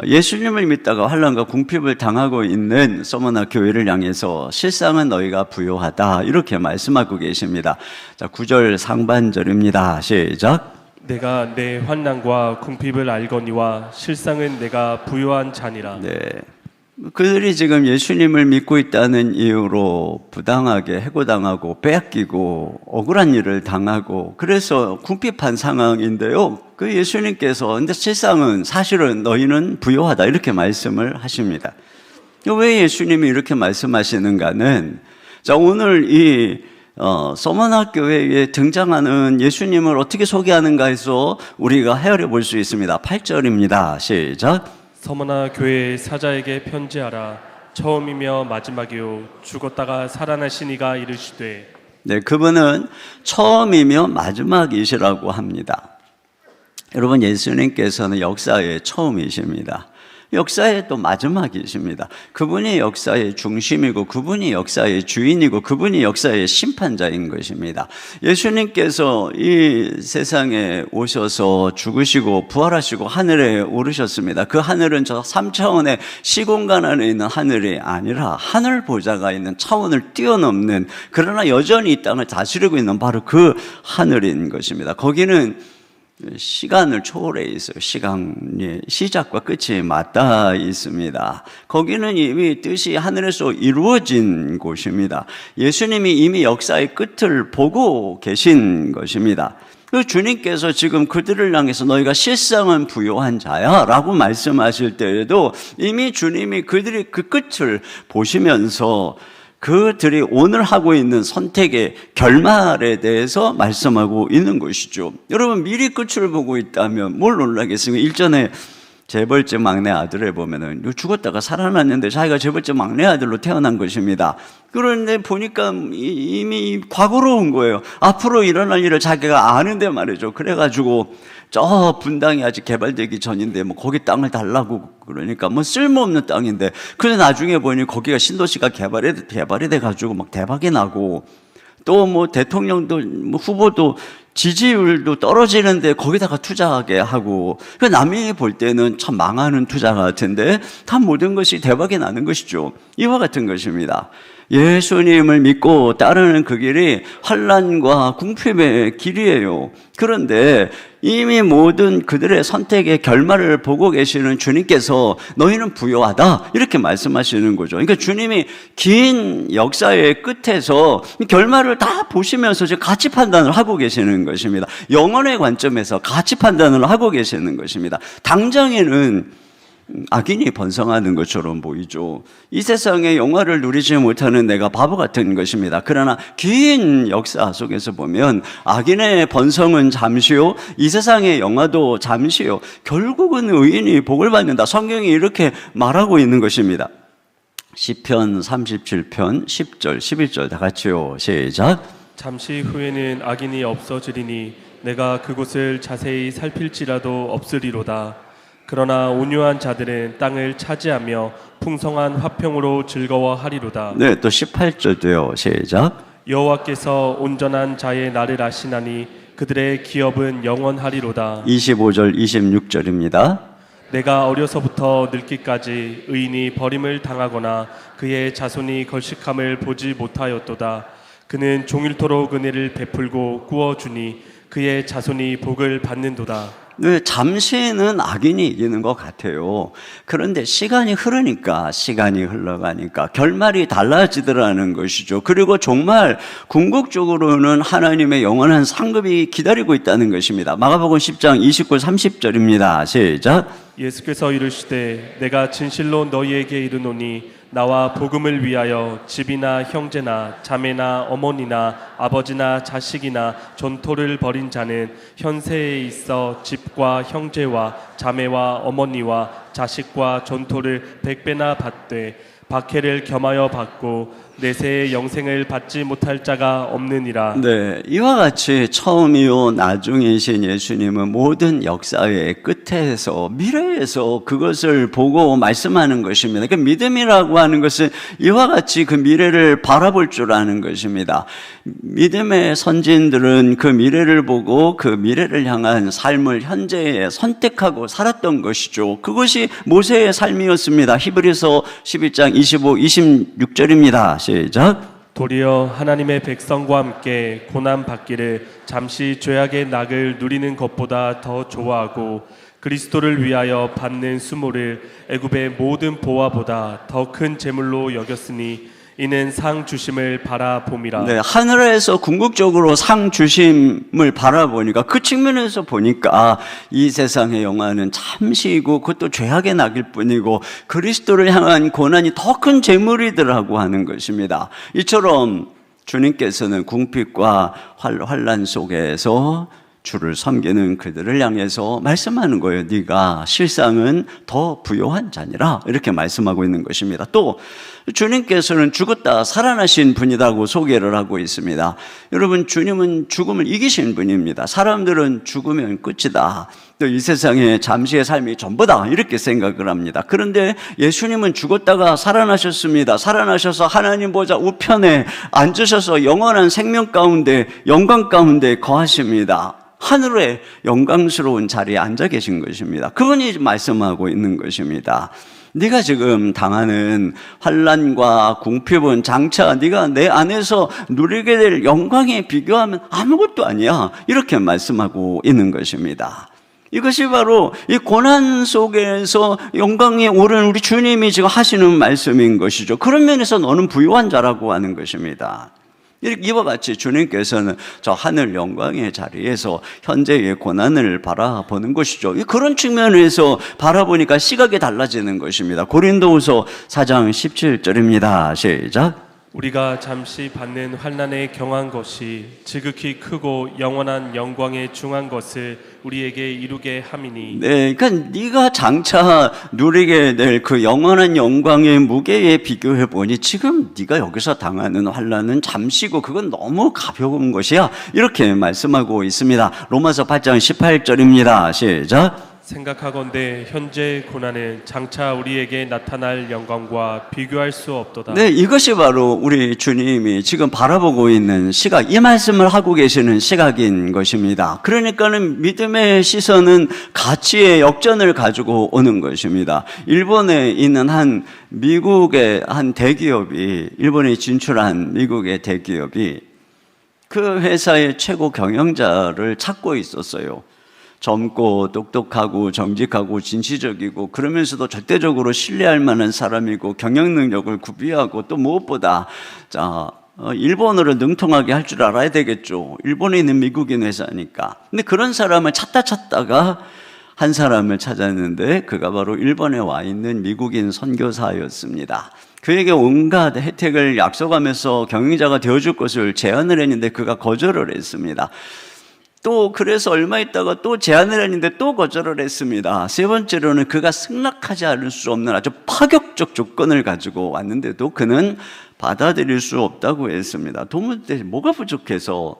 예수님을 믿다가 환난과 궁핍을 당하고 있는 서머나 교회를 향해서 실상은 너희가 부요하다 이렇게 말씀하고 계십니다. 자, 9절 상반절입니다. 시작. 내가 내 환난과 궁핍을 알거니와 실상은 내가 부요한 자니라. 네. 그들이 지금 예수님을 믿고 있다는 이유로 부당하게 해고당하고 빼앗기고 억울한 일을 당하고 그래서 궁핍한 상황인데요. 그 예수님께서 근데 실상은 사실은 너희는 부요하다 이렇게 말씀을 하십니다. 왜 예수님이 이렇게 말씀하시는가는 자, 오늘 이 서머나 교회에 등장하는 예수님을 어떻게 소개하는가 해서 우리가 헤아려 볼 수 있습니다. 8절입니다. 시작. 서머나 교회 사자에게 편지하라. 처음이며 마지막이요 죽었다가 살아나신 이가 이르시되. 네, 그분은 처음이며 마지막이시라고 합니다. 여러분, 예수님께서는 역사의 처음이십니다. 역사의 또 마지막이십니다. 그분이 역사의 중심이고 그분이 역사의 주인이고 그분이 역사의 심판자인 것입니다. 예수님께서 이 세상에 오셔서 죽으시고 부활하시고 하늘에 오르셨습니다. 그 하늘은 저 3차원의 시공간 안에 있는 하늘이 아니라 하늘 보좌가 있는 차원을 뛰어넘는, 그러나 여전히 이 땅을 다스리고 있는 바로 그 하늘인 것입니다. 거기는 시간을 초월해 있어요. 시간의 시작과 끝이 맞닿아 있습니다. 거기는 이미 뜻이 하늘에서 이루어진 곳입니다. 예수님이 이미 역사의 끝을 보고 계신 것입니다. 그 주님께서 지금 그들을 향해서 너희가 실상은 부요한 자야 라고 말씀하실 때에도 이미 주님이 그들이 그 끝을 보시면서 그들이 오늘 하고 있는 선택의 결말에 대해서 말씀하고 있는 것이죠. 여러분, 미리 끝을 보고 있다면 뭘 놀라겠습니까? 일전에 재벌집 막내 아들을 보면은 죽었다가 살아났는데 자기가 재벌집 막내 아들로 태어난 것입니다. 그런데 보니까 이미 과거로운 거예요. 앞으로 일어날 일을 자기가 아는데 말이죠. 그래가지고 저 분당이 아직 개발되기 전인데 뭐 거기 땅을 달라고 그러니까 뭐 쓸모없는 땅인데, 근데 나중에 보니 거기가 신도시가 개발이 돼가지고 막 대박이 나고 또 뭐 대통령도 뭐 후보도 지지율도 떨어지는데 거기다가 투자하게 하고, 그 남이 볼 때는 참 망하는 투자 같은데 다 모든 것이 대박이 나는 것이죠. 이와 같은 것입니다. 예수님을 믿고 따르는 그 길이 환난과 궁핍의 길이에요. 그런데 이미 모든 그들의 선택의 결말을 보고 계시는 주님께서 너희는 부요하다 이렇게 말씀하시는 거죠. 그러니까 주님이 긴 역사의 끝에서 결말을 다 보시면서 지금 가치 판단을 하고 계시는 것입니다. 영혼의 관점에서 가치 판단을 하고 계시는 것입니다. 당장에는 악인이 번성하는 것처럼 보이죠. 이 세상의 영화를 누리지 못하는 내가 바보 같은 것입니다. 그러나 긴 역사 속에서 보면 악인의 번성은 잠시요, 이 세상의 영화도 잠시요, 결국은 의인이 복을 받는다. 성경이 이렇게 말하고 있는 것입니다. 시편 37편 10절 11절 다 같이요. 시작. 잠시 후에는 악인이 없어지리니 내가 그곳을 자세히 살필지라도 없으리로다. 그러나 온유한 자들은 땅을 차지하며 풍성한 화평으로 즐거워하리로다. 네, 또 18절도요. 시작. 여호와께서 온전한 자의 날을 아시나니 그들의 기업은 영원하리로다. 25절 26절입니다. 내가 어려서부터 늙기까지 의인이 버림을 당하거나 그의 자손이 걸식함을 보지 못하였도다. 그는 종일토록 은혜를 베풀고 구워주니 그의 자손이 복을 받는도다. 네, 잠시는 악인이 이기는 것 같아요. 그런데 시간이 흘러가니까 결말이 달라지더라는 것이죠. 그리고 정말 궁극적으로는 하나님의 영원한 상급이 기다리고 있다는 것입니다. 마가복음 10장 29, 30절입니다. 시작. 예수께서 이르시되 내가 진실로 너희에게 이르노니 나와 복음을 위하여 집이나 형제나 자매나 어머니나 아버지나 자식이나 전토를 벌인 자는 현세에 있어 집과 형제와 자매와 어머니와 자식과 전토를 100배나 받되 박해를 겸하여 받고 내세의 영생을 받지 못할 자가 없느니라. 네, 이와 같이 처음이요 나중이신 예수님은 모든 역사의 끝에서 미래에서 그것을 보고 말씀하는 것입니다. 그 믿음이라고 하는 것은 이와 같이 그 미래를 바라볼 줄 아는 것입니다. 믿음의 선진들은 그 미래를 보고 그 미래를 향한 삶을 현재에 선택하고 살았던 것이죠. 그것이 모세의 삶이었습니다. 히브리서 12장 25, 26절입니다. 시작. 도리어 하나님의 백성과 함께 고난 받기를 잠시 죄악의 낙을 누리는 것보다 더 좋아하고 그리스도를 위하여 받는 수모를 애굽의 모든 보화보다 더 큰 재물로 여겼으니 이는 상 주심을 바라봄이라. 네, 하늘에서 궁극적으로 상 주심을 바라보니까 그 측면에서 보니까 이 세상의 영화는 잠시이고 그것도 죄악의 낙일 뿐이고 그리스도를 향한 고난이 더 큰 재물이더라고 하는 것입니다. 이처럼 주님께서는 궁핍과 환난 속에서 주를 섬기는 그들을 향해서 말씀하는 거예요. 네가 실상은 더 부요한 자니라, 이렇게 말씀하고 있는 것입니다. 또 주님께서는 죽었다 살아나신 분이라고 소개를 하고 있습니다. 여러분, 주님은 죽음을 이기신 분입니다. 사람들은 죽으면 끝이다, 또 이 세상의 잠시의 삶이 전부다, 이렇게 생각을 합니다. 그런데 예수님은 죽었다가 살아나셨습니다. 살아나셔서 하나님 보좌 우편에 앉으셔서 영원한 생명 가운데, 영광 가운데 거하십니다. 하늘의 영광스러운 자리에 앉아 계신 것입니다. 그분이 말씀하고 있는 것입니다. 네가 지금 당하는 환난과 궁핍은 장차 네가 내 안에서 누리게 될 영광에 비교하면 아무것도 아니야, 이렇게 말씀하고 있는 것입니다. 이것이 바로 이 고난 속에서 영광에 오른 우리 주님이 지금 하시는 말씀인 것이죠. 그런 면에서 너는 부유한 자라고 하는 것입니다. 이와 같이 주님께서는 저 하늘 영광의 자리에서 현재의 고난을 바라보는 것이죠. 그런 측면에서 바라보니까 시각이 달라지는 것입니다. 고린도후서 4장 17절입니다. 시작. 우리가 잠시 받는 환난에 경한 것이 지극히 크고 영원한 영광에 중한 것을 우리에게 이루게 함이니. 네, 그러니까 네가 장차 누리게 될 그 영원한 영광의 무게에 비교해 보니 지금 네가 여기서 당하는 환난은 잠시고 그건 너무 가벼운 것이야, 이렇게 말씀하고 있습니다. 로마서 8장 18절입니다. 시작. 생각하건대 현재 고난은 장차 우리에게 나타날 영광과 비교할 수 없도다. 네, 이것이 바로 우리 주님이 지금 바라보고 있는 시각, 이 말씀을 하고 계시는 시각인 것입니다. 그러니까는 믿음의 시선은 가치의 역전을 가지고 오는 것입니다. 일본에 있는 미국의 한 대기업이, 일본에 진출한 미국의 대기업이 그 회사의 최고 경영자를 찾고 있었어요. 젊고 똑똑하고 정직하고 진취적이고 그러면서도 절대적으로 신뢰할 만한 사람이고 경영 능력을 구비하고 또 무엇보다 일본어를 능통하게 할 줄 알아야 되겠죠. 일본에 있는 미국인 회사니까. 근데 그런 사람을 찾다가 한 사람을 찾았는데 그가 바로 일본에 와 있는 미국인 선교사였습니다. 그에게 온갖 혜택을 약속하면서 경영자가 되어줄 것을 제안을 했는데 그가 거절을 했습니다. 또 그래서 얼마 있다가 또 제안을 했는데 또 거절을 했습니다. 세 번째로는 그가 승낙하지 않을 수 없는 아주 파격적 조건을 가지고 왔는데도 그는 받아들일 수 없다고 했습니다. 도무지 뭐가 부족해서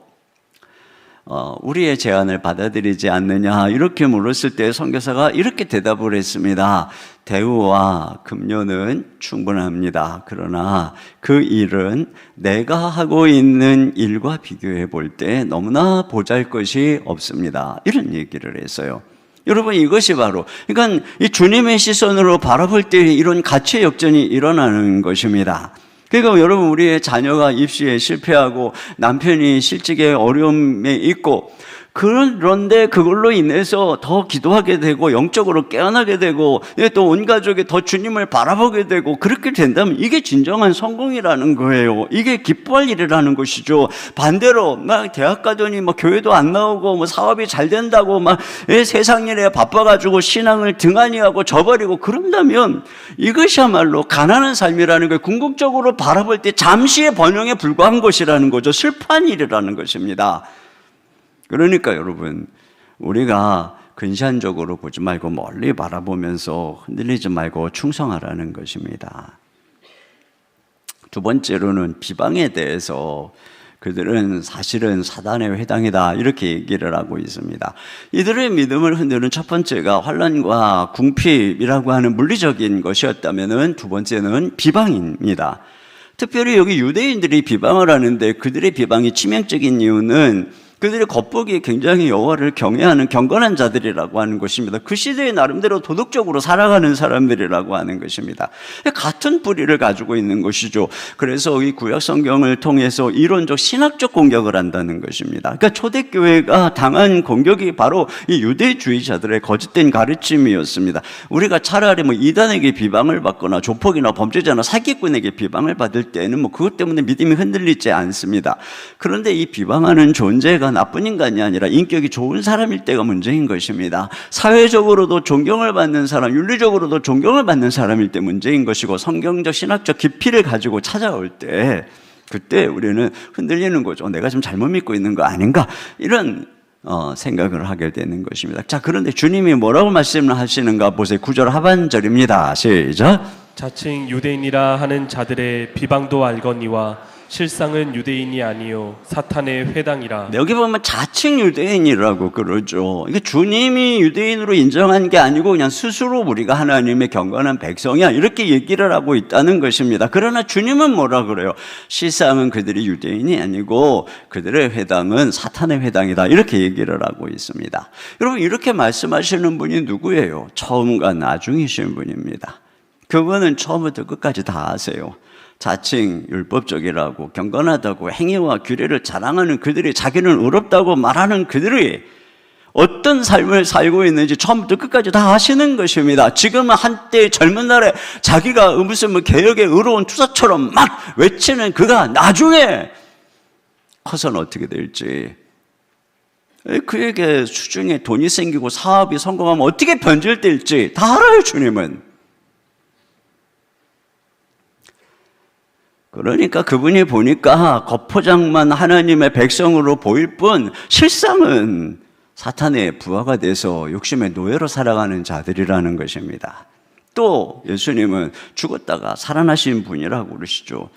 우리의 제안을 받아들이지 않느냐, 이렇게 물었을 때 선교사가 이렇게 대답을 했습니다. 대우와 급료는 충분합니다. 그러나 그 일은 내가 하고 있는 일과 비교해 볼 때 너무나 보잘것이 없습니다, 이런 얘기를 했어요. 여러분, 이것이 바로, 그러니까 이 주님의 시선으로 바라볼 때 이런 가치 역전이 일어나는 것입니다. 그러니까 여러분, 우리의 자녀가 입시에 실패하고 남편이 실직에 어려움에 있고, 그런데 그걸로 인해서 더 기도하게 되고 영적으로 깨어나게 되고 또 온 가족이 더 주님을 바라보게 되고, 그렇게 된다면 이게 진정한 성공이라는 거예요. 이게 기뻐할 일이라는 것이죠. 반대로 막 대학 가더니 교회도 안 나오고 사업이 잘 된다고 세상 일에 바빠가지고 신앙을 등한히하고 저버리고 그런다면 이것이야말로 가난한 삶이라는 거예요. 궁극적으로 바라볼 때 잠시의 번영에 불과한 것이라는 거죠. 슬퍼한 일이라는 것입니다. 그러니까 여러분, 우리가 근시안적으로 보지 말고 멀리 바라보면서 흔들리지 말고 충성하라는 것입니다. 두 번째로는 비방에 대해서 그들은 사실은 사단의 회당이다 이렇게 얘기를 하고 있습니다. 이들의 믿음을 흔드는 첫 번째가 환난과 궁핍이라고 하는 물리적인 것이었다면 두 번째는 비방입니다. 특별히 여기 유대인들이 비방을 하는데 그들의 비방이 치명적인 이유는 그들의 겉보기에 굉장히 여호와를 경외하는 경건한 자들이라고 하는 것입니다. 그 시대에 나름대로 도덕적으로 살아가는 사람들이라고 하는 것입니다. 같은 뿌리를 가지고 있는 것이죠. 그래서 이 구약 성경을 통해서 이론적 신학적 공격을 한다는 것입니다. 그러니까 초대교회가 당한 공격이 바로 이 유대주의자들의 거짓된 가르침이었습니다. 우리가 차라리 이단에게 비방을 받거나 조폭이나 범죄자나 사기꾼에게 비방을 받을 때는 그것 때문에 믿음이 흔들리지 않습니다. 그런데 이 비방하는 존재가 나쁜 인간이 아니라 인격이 좋은 사람일 때가 문제인 것입니다. 사회적으로도 존경을 받는 사람, 윤리적으로도 존경을 받는 사람일 때 문제인 것이고 성경적 신학적 깊이를 가지고 찾아올 때 그때 우리는 흔들리는 거죠. 내가 좀 잘못 믿고 있는 거 아닌가? 이런 생각을 하게 되는 것입니다. 자, 그런데 주님이 뭐라고 말씀을 하시는가 보세요. 9절 하반절입니다. 시작. 자칭 유대인이라 하는 자들의 비방도 알거니와 실상은 유대인이 아니요 사탄의 회당이라. 여기 보면 자칭 유대인이라고 그러죠. 이게 주님이 유대인으로 인정한 게 아니고 그냥 스스로 우리가 하나님의 경건한 백성이야 이렇게 얘기를 하고 있다는 것입니다. 그러나 주님은 뭐라 그래요? 실상은 그들이 유대인이 아니고 그들의 회당은 사탄의 회당이다 이렇게 얘기를 하고 있습니다. 여러분, 이렇게 말씀하시는 분이 누구예요? 처음과 나중이신 분입니다. 그분은 처음부터 끝까지 다 아세요. 자칭 율법적이라고 경건하다고 행위와 규례를 자랑하는 그들이, 자기는 의롭다고 말하는 그들이 어떤 삶을 살고 있는지 처음부터 끝까지 다 아시는 것입니다. 지금은 한때 젊은 날에 자기가 무슨 개혁의 의로운 투사처럼 막 외치는 그가 나중에 커서는 어떻게 될지, 그에게 수중에 돈이 생기고 사업이 성공하면 어떻게 변질될지 다 알아요, 주님은. 그러니까 그분이 보니까 겉포장만 하나님의 백성으로 보일 뿐 실상은 사탄의 부하가 돼서 욕심의 노예로 살아가는 자들이라는 것입니다. 또 예수님은 죽었다가 살아나신 분이라고 그러시죠.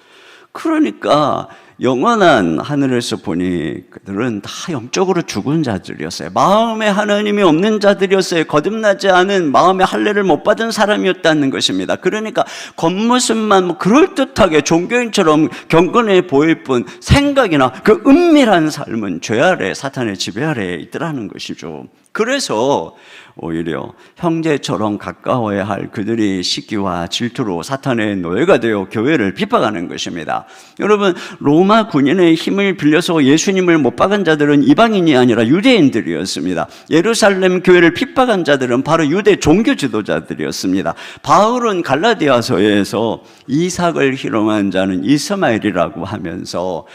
그러니까 영원한 하늘에서 보니 그들은 다 영적으로 죽은 자들이었어요. 마음에 하나님이 없는 자들이었어요. 거듭나지 않은, 마음에 할례를 못 받은 사람이었다는 것입니다. 그러니까 겉모습만 그럴듯하게 종교인처럼 경건해 보일 뿐 생각이나 그 은밀한 삶은 죄 아래, 사탄의 지배 아래에 있더라는 것이죠. 그래서 오히려 형제처럼 가까워야 할 그들이 시기와 질투로 사탄의 노예가 되어 교회를 핍박하는 것입니다. 여러분, 로마 군인의 힘을 빌려서 예수님을 못 박은 자들은 이방인이 아니라 유대인들이었습니다. 예루살렘 교회를 핍박한 자들은 바로 유대 종교 지도자들이었습니다. 바울은 갈라디아서에서 이삭을 희롱한 자는 이스마엘이라고 하면서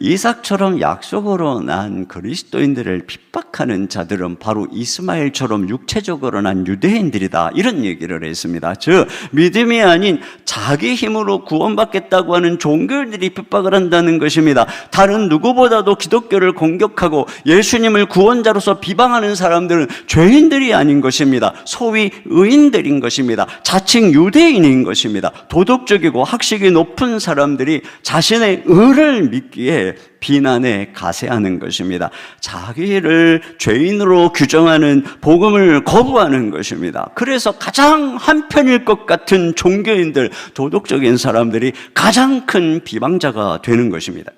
이삭처럼 약속으로 난 그리스도인들을 핍박하는 자들은 바로 이스마엘처럼 육체적으로 난 유대인들이다 이런 얘기를 했습니다. 즉 믿음이 아닌 자기 힘으로 구원받겠다고 하는 종교인들이 핍박을 한다는 것입니다. 다른 누구보다도 기독교를 공격하고 예수님을 구원자로서 비방하는 사람들은 죄인들이 아닌 것입니다. 소위 의인들인 것입니다. 자칭 유대인인 것입니다. 도덕적이고 학식이 높은 사람들이 자신의 의를 믿기에 비난에 가세하는 것입니다. 자기를 죄인으로 규정하는 복음을 거부하는 것입니다. 그래서 가장 한편일 것 같은 종교인들, 도덕적인 사람들이 가장 큰 비방자가 되는 것입니다.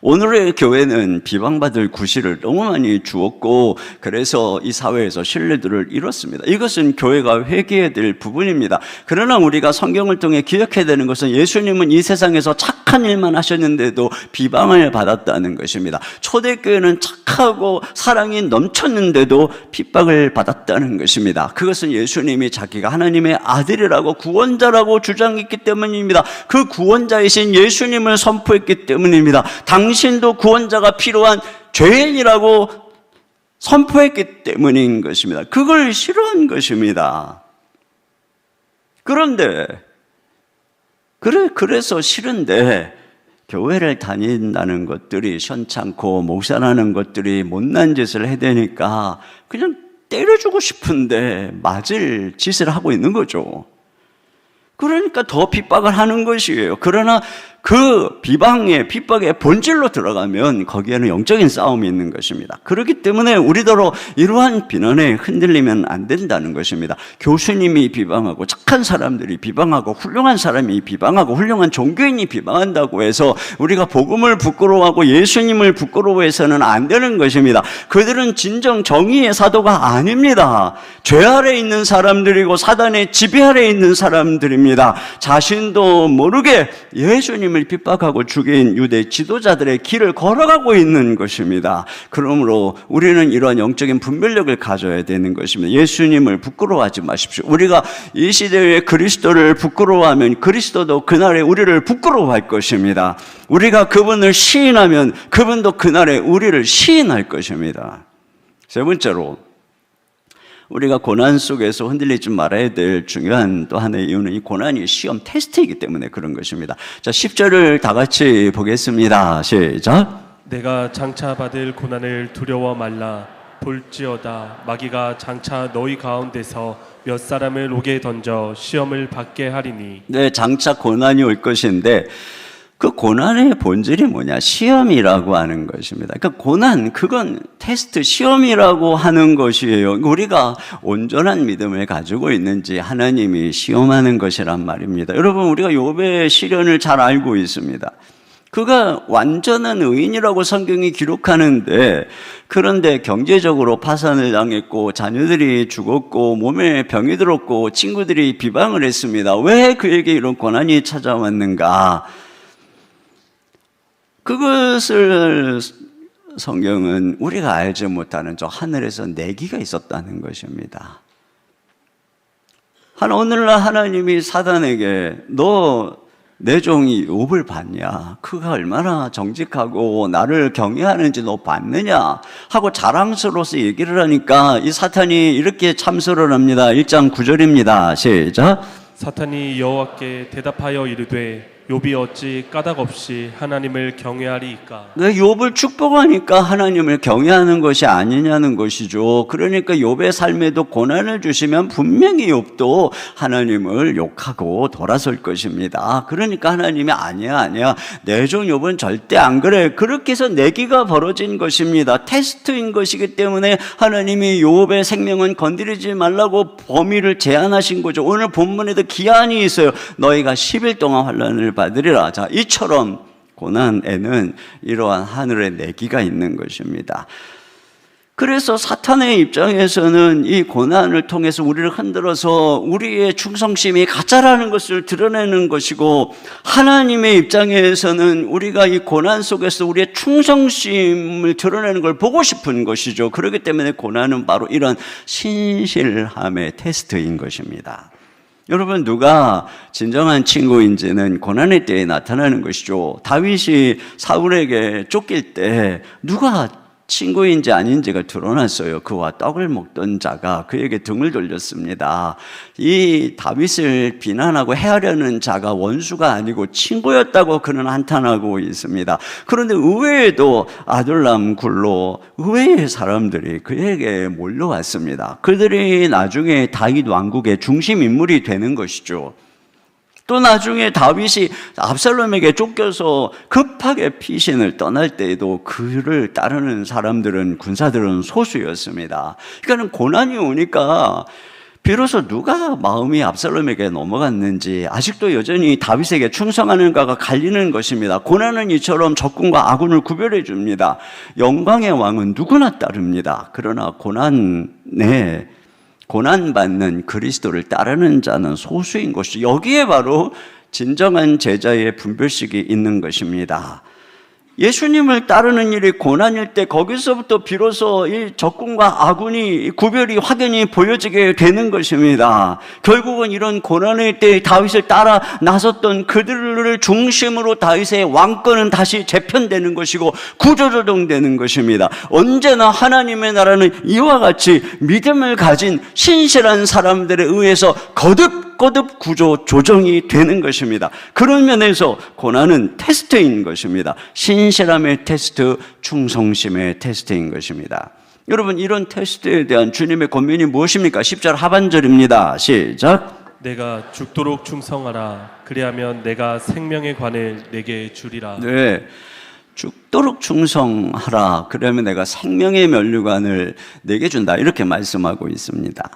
오늘의 교회는 비방받을 구실을 너무 많이 주었고 그래서 이 사회에서 신뢰도를 잃었습니다. 이것은 교회가 회개해야 될 부분입니다. 그러나 우리가 성경을 통해 기억해야 되는 것은 예수님은 이 세상에서 착한 일만 하셨는데도 비방을 받았다는 것입니다. 초대교회는 착하고 사랑이 넘쳤는데도 핍박을 받았다는 것입니다. 그것은 예수님이 자기가 하나님의 아들이라고 구원자라고 주장했기 때문입니다. 그 구원자이신 예수님을 선포했기 때문입니다. 당신도 구원자가 필요한 죄인이라고 선포했기 때문인 것입니다. 그걸 싫어한 것입니다. 그런데 그래서 싫은데 교회를 다닌다는 것들이 시원찮고 목사라는 것들이 못난 짓을 해대니까 그냥 때려주고 싶은데 맞을 짓을 하고 있는 거죠. 그러니까 더 핍박을 하는 것이에요. 그러나 그 핍박의 본질로 들어가면 거기에는 영적인 싸움이 있는 것입니다. 그렇기 때문에 우리더러 이러한 비난에 흔들리면 안 된다는 것입니다. 교수님이 비방하고 착한 사람들이 비방하고 훌륭한 사람이 비방하고 훌륭한 종교인이 비방한다고 해서 우리가 복음을 부끄러워하고 예수님을 부끄러워해서는 안 되는 것입니다. 그들은 진정 정의의 사도가 아닙니다. 죄 아래 있는 사람들이고 사단의 지배 아래 있는 사람들입니다. 자신도 모르게 예수님을 핍박하고 죽인 유대 지도자들의 길을 걸어가고 있는 것입니다. 그러므로 우리는 이러한 영적인 분별력을 가져야 되는 것입니다. 예수님을 부끄러워하지 마십시오. 우리가 이 시대에 그리스도를 부끄러워하면 그리스도도 그날에 우리를 부끄러워할 것입니다. 우리가 그분을 시인하면 그분도 그날에 우리를 시인할 것입니다. 세 번째로, 우리가 고난 속에서 흔들리지 말아야 될 중요한 또 하나의 이유는 이 고난이 시험 테스트이기 때문에 그런 것입니다. 자, 10절을 다 같이 보겠습니다. 시작. 내가 장차 받을 고난을 두려워 말라. 볼지어다 마귀가 장차 너희 가운데서 몇 사람을 옥에 던져 시험을 받게 하리니. 네, 장차 고난이 올 것인데 그 고난의 본질이 뭐냐? 시험이라고 하는 것입니다. 그러니까 고난, 그건 테스트, 시험이라고 하는 것이에요. 우리가 온전한 믿음을 가지고 있는지 하나님이 시험하는 것이란 말입니다. 여러분, 우리가 욥의 시련을 잘 알고 있습니다. 그가 완전한 의인이라고 성경이 기록하는데, 그런데 경제적으로 파산을 당했고 자녀들이 죽었고 몸에 병이 들었고 친구들이 비방을 했습니다. 왜 그에게 이런 고난이 찾아왔는가? 그것을 성경은 우리가 알지 못하는 저 하늘에서 내기가 있었다는 것입니다. 오늘날 하나님이 사단에게 너 내 종이 욥을 봤냐? 그가 얼마나 정직하고 나를 경외하는지 너 봤느냐? 하고 자랑스러워서 얘기를 하니까 이 사탄이 이렇게 참소를 합니다. 1장 9절입니다. 시작. 사탄이 여호와께 대답하여 이르되 욥이 어찌 까닭 없이 하나님을 경외하리이까? 네, 욥을 축복하니까 하나님을 경외하는 것이 아니냐는 것이죠. 그러니까 욥의 삶에도 고난을 주시면 분명히 욥도 하나님을 욕하고 돌아설 것입니다. 그러니까 하나님이 아니야 내 종 욥은 절대 안 그래. 그렇게 해서 내기가 벌어진 것입니다. 테스트인 것이기 때문에 하나님이 욥의 생명은 건드리지 말라고 범위를 제한하신 거죠. 오늘 본문에도 기한이 있어요. 너희가 10일 동안 환난을 받으리라. 자, 이처럼 고난에는 이러한 하늘의 내기가 있는 것입니다. 그래서 사탄의 입장에서는 이 고난을 통해서 우리를 흔들어서 우리의 충성심이 가짜라는 것을 드러내는 것이고, 하나님의 입장에서는 우리가 이 고난 속에서 우리의 충성심을 드러내는 걸 보고 싶은 것이죠. 그렇기 때문에 고난은 바로 이런 신실함의 테스트인 것입니다. 여러분, 누가 진정한 친구인지는 고난의 때에 나타나는 것이죠. 다윗이 사울에게 쫓길 때 누가 친구인지 아닌지가 드러났어요. 그와 떡을 먹던 자가 그에게 등을 돌렸습니다. 이 다윗을 비난하고 해하려는 자가 원수가 아니고 친구였다고 그는 한탄하고 있습니다. 그런데 의외에도 아둘람 굴로 의외의 사람들이 그에게 몰려왔습니다. 그들이 나중에 다윗 왕국의 중심 인물이 되는 것이죠. 또 나중에 다윗이 압살롬에게 쫓겨서 급하게 피신을 떠날 때에도 그를 따르는 사람들은, 군사들은 소수였습니다. 그러니까 고난이 오니까 비로소 누가 마음이 압살롬에게 넘어갔는지, 아직도 여전히 다윗에게 충성하는가가 갈리는 것입니다. 고난은 이처럼 적군과 아군을 구별해 줍니다. 영광의 왕은 누구나 따릅니다. 그러나 고난받는 그리스도를 따르는 자는 소수인 것이죠. 여기에 바로 진정한 제자의 분별식이 있는 것입니다. 예수님을 따르는 일이 고난일 때 거기서부터 비로소 이 적군과 아군이 구별이 확연히 보여지게 되는 것입니다. 결국은 이런 고난일 때 다윗을 따라 나섰던 그들을 중심으로 다윗의 왕권은 다시 재편되는 것이고 구조조정되는 것입니다. 언제나 하나님의 나라는 이와 같이 믿음을 가진 신실한 사람들에 의해서 거듭 구조 조정이 되는 것입니다. 그런 면에서 고난은 테스트인 것입니다. 신실함의 테스트, 충성심의 테스트인 것입니다. 여러분, 이런 테스트에 대한 주님의 권면이 무엇입니까? 10절 하반절입니다. 시작. 내가 죽도록 충성하라. 그리하면 내가 생명의 관을 내게 주리라. 네, 죽도록 충성하라. 그러면 내가 생명의 면류관을 내게 준다. 이렇게 말씀하고 있습니다.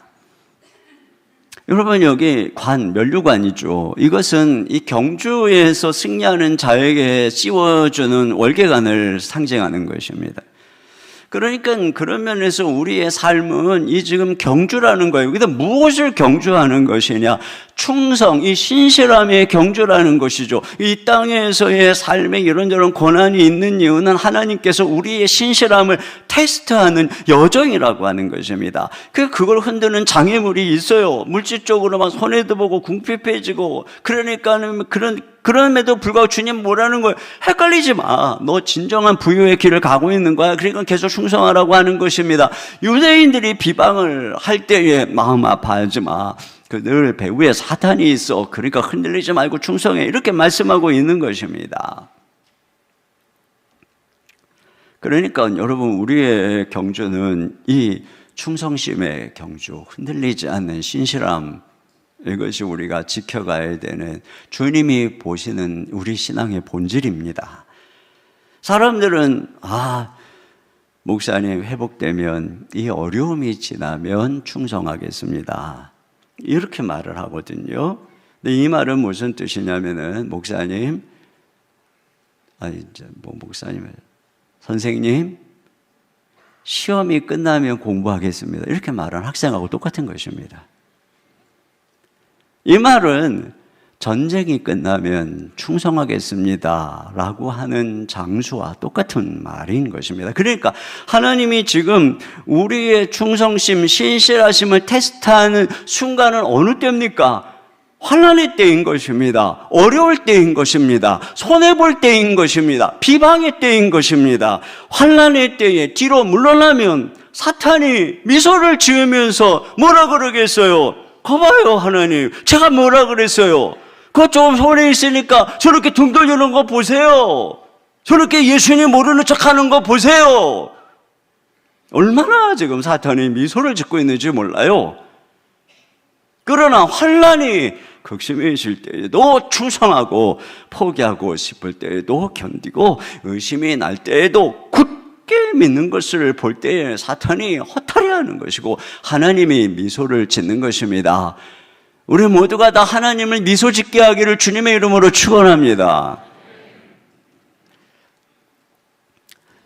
여러분, 여기 면류관이죠. 이것은 이 경주에서 승리하는 자에게 씌워주는 월계관을 상징하는 것입니다. 그러니까 그런 면에서 우리의 삶은 이 지금 경주라는 거예요. 근데 무엇을 경주하는 것이냐? 충성, 이 신실함의 경주라는 것이죠. 이 땅에서의 삶에 이런저런 고난이 있는 이유는 하나님께서 우리의 신실함을 테스트하는 여정이라고 하는 것입니다. 그걸 흔드는 장애물이 있어요. 물질적으로 막 손해도 보고 궁핍해지고, 그러니까는 그럼에도 불구하고 주님 뭐라는 거예요? 헷갈리지 마. 너 진정한 부유의 길을 가고 있는 거야. 그러니까 계속 충성하라고 하는 것입니다. 유대인들이 비방을 할 때에 마음 아파하지 마. 늘 배후에 사탄이 있어. 그러니까 흔들리지 말고 충성해. 이렇게 말씀하고 있는 것입니다. 그러니까 여러분, 우리의 경주는 이 충성심의 경주, 흔들리지 않는 신실함, 이것이 우리가 지켜가야 되는 주님이 보시는 우리 신앙의 본질입니다. 사람들은 목사님 회복되면, 이 어려움이 지나면 충성하겠습니다, 이렇게 말을 하거든요. 근데 이 말은 무슨 뜻이냐면은, 목사님, 선생님, 시험이 끝나면 공부하겠습니다, 이렇게 말하는 학생하고 똑같은 것입니다. 이 말은 전쟁이 끝나면 충성하겠습니다 라고 하는 장수와 똑같은 말인 것입니다. 그러니까 하나님이 지금 우리의 충성심, 신실하심을 테스트하는 순간은 어느 때입니까? 환난의 때인 것입니다. 어려울 때인 것입니다. 손해볼 때인 것입니다. 비방의 때인 것입니다. 환난의 때에 뒤로 물러나면 사탄이 미소를 지으면서 뭐라 그러겠어요? 거봐요, 하나님, 제가 뭐라 그랬어요? 그거 좀 손해 있으니까 저렇게 등 돌리는 거 보세요. 저렇게 예수님 모르는 척하는 거 보세요. 얼마나 지금 사탄이 미소를 짓고 있는지 몰라요. 그러나 환난이 극심해질 때에도 충성하고, 포기하고 싶을 때에도 견디고, 의심이 날 때에도 굳게 믿는 것을 볼 때에 사탄이 허탈해하는 것이고 하나님이 미소를 짓는 것입니다. 우리 모두가 다 하나님을 미소 짓게 하기를 주님의 이름으로 축원합니다.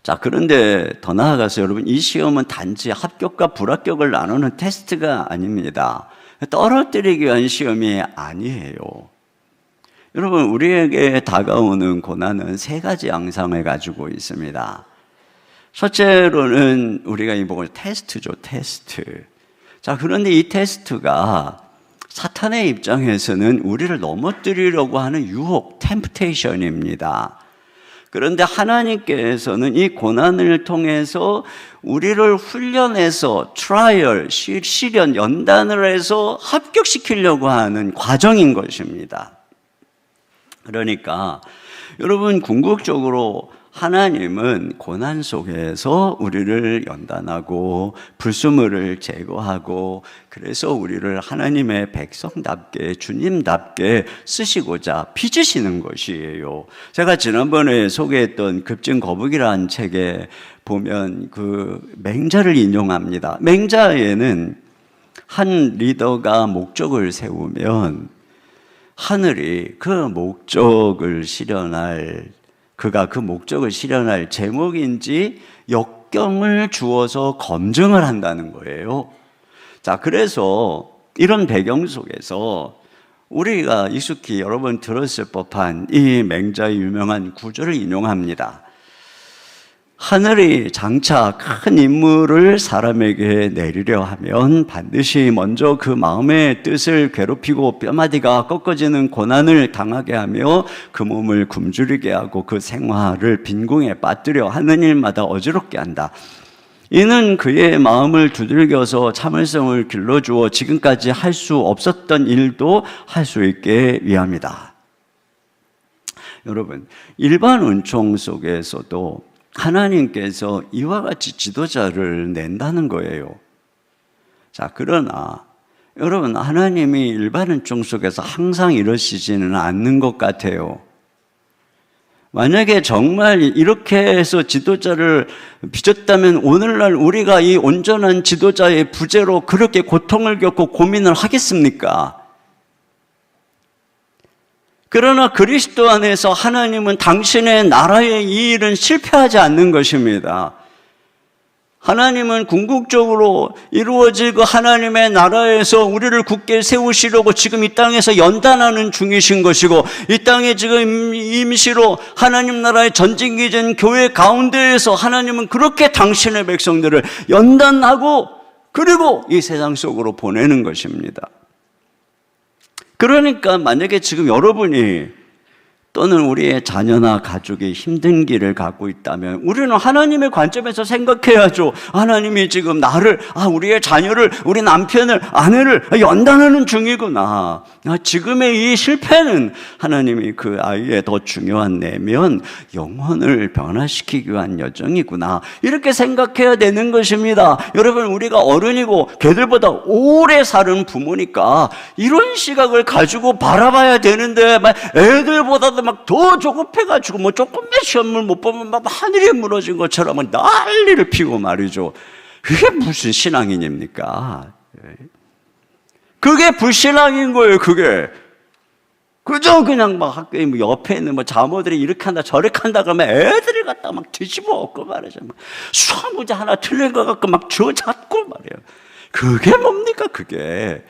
자, 그런데 더 나아가서 여러분, 이 시험은 단지 합격과 불합격을 나누는 테스트가 아닙니다. 떨어뜨리기 위한 시험이 아니에요. 여러분, 우리에게 다가오는 고난은 세 가지 양상을 가지고 있습니다. 첫째로는 우리가 이 보고 테스트죠, 테스트. 자, 그런데 이 테스트가 사탄의 입장에서는 우리를 넘어뜨리려고 하는 유혹, 템프테이션입니다. 그런데 하나님께서는 이 고난을 통해서 우리를 훈련해서 트라이얼, 시련, 연단을 해서 합격시키려고 하는 과정인 것입니다. 그러니까 여러분, 궁극적으로 하나님은 고난 속에서 우리를 연단하고 불순물을 제거하고, 그래서 우리를 하나님의 백성답게, 주님답게 쓰시고자 빚으시는 것이에요. 제가 지난번에 소개했던 급진 거북이라는 책에 보면 그 맹자를 인용합니다. 맹자에는 한 리더가 목적을 세우면 하늘이 그 목적을 실현할, 그가 그 목적을 실현할 제목인지 역경을 주어서 검증을 한다는 거예요. 자, 그래서 이런 배경 속에서 우리가 익숙히 여러 번 들었을 법한 이 맹자의 유명한 구절을 인용합니다. 하늘이 장차 큰 임무를 사람에게 내리려 하면 반드시 먼저 그 마음의 뜻을 괴롭히고 뼈마디가 꺾어지는 고난을 당하게 하며 그 몸을 굶주리게 하고 그 생활을 빈궁에 빠뜨려 하는 일마다 어지럽게 한다. 이는 그의 마음을 두들겨서 참을성을 길러주어 지금까지 할 수 없었던 일도 할 수 있게 위함이다. 여러분, 일반 은총 속에서도 하나님께서 이와 같이 지도자를 낸다는 거예요. 자, 그러나 여러분, 하나님이 일반은총 속에서 항상 이러시지는 않는 것 같아요. 만약에 정말 이렇게 해서 지도자를 빚었다면 오늘날 우리가 이 온전한 지도자의 부재로 그렇게 고통을 겪고 고민을 하겠습니까? 그러나 그리스도 안에서 하나님은 당신의 나라의 이 일은 실패하지 않는 것입니다. 하나님은 궁극적으로 이루어질 그 하나님의 나라에서 우리를 굳게 세우시려고 지금 이 땅에서 연단하는 중이신 것이고, 이 땅에 지금 임시로 하나님 나라의 전진기전 교회 가운데에서 하나님은 그렇게 당신의 백성들을 연단하고 그리고 이 세상 속으로 보내는 것입니다. 그러니까 만약에 지금 여러분이 또는 우리의 자녀나 가족이 힘든 길을 갖고 있다면 우리는 하나님의 관점에서 생각해야죠. 하나님이 지금 나를, 우리의 자녀를, 우리 남편을, 아내를 연단하는 중이구나. 지금의 이 실패는 하나님이 그 아이의 더 중요한 내면 영혼을 변화시키기 위한 여정이구나. 이렇게 생각해야 되는 것입니다. 여러분, 우리가 어른이고 걔들보다 오래 사는 부모니까 이런 시각을 가지고 바라봐야 되는데 애들보다도 막 더 조급해가지고 조금만 시험을 못 보면 막 하늘이 무너진 것처럼 난리를 피고 말이죠. 그게 무슨 신앙인입니까? 그게 불신앙인 거예요. 그게 그저 그냥 막 학교에 옆에 있는 자모들이 이렇게 한다 저렇게 한다 그러면 애들이 갖다 막 뒤집어 엎고 말이죠. 수학 문제 하나 틀린 거 갖고 막 쥐어잡고 말이에요. 그게 뭡니까 그게?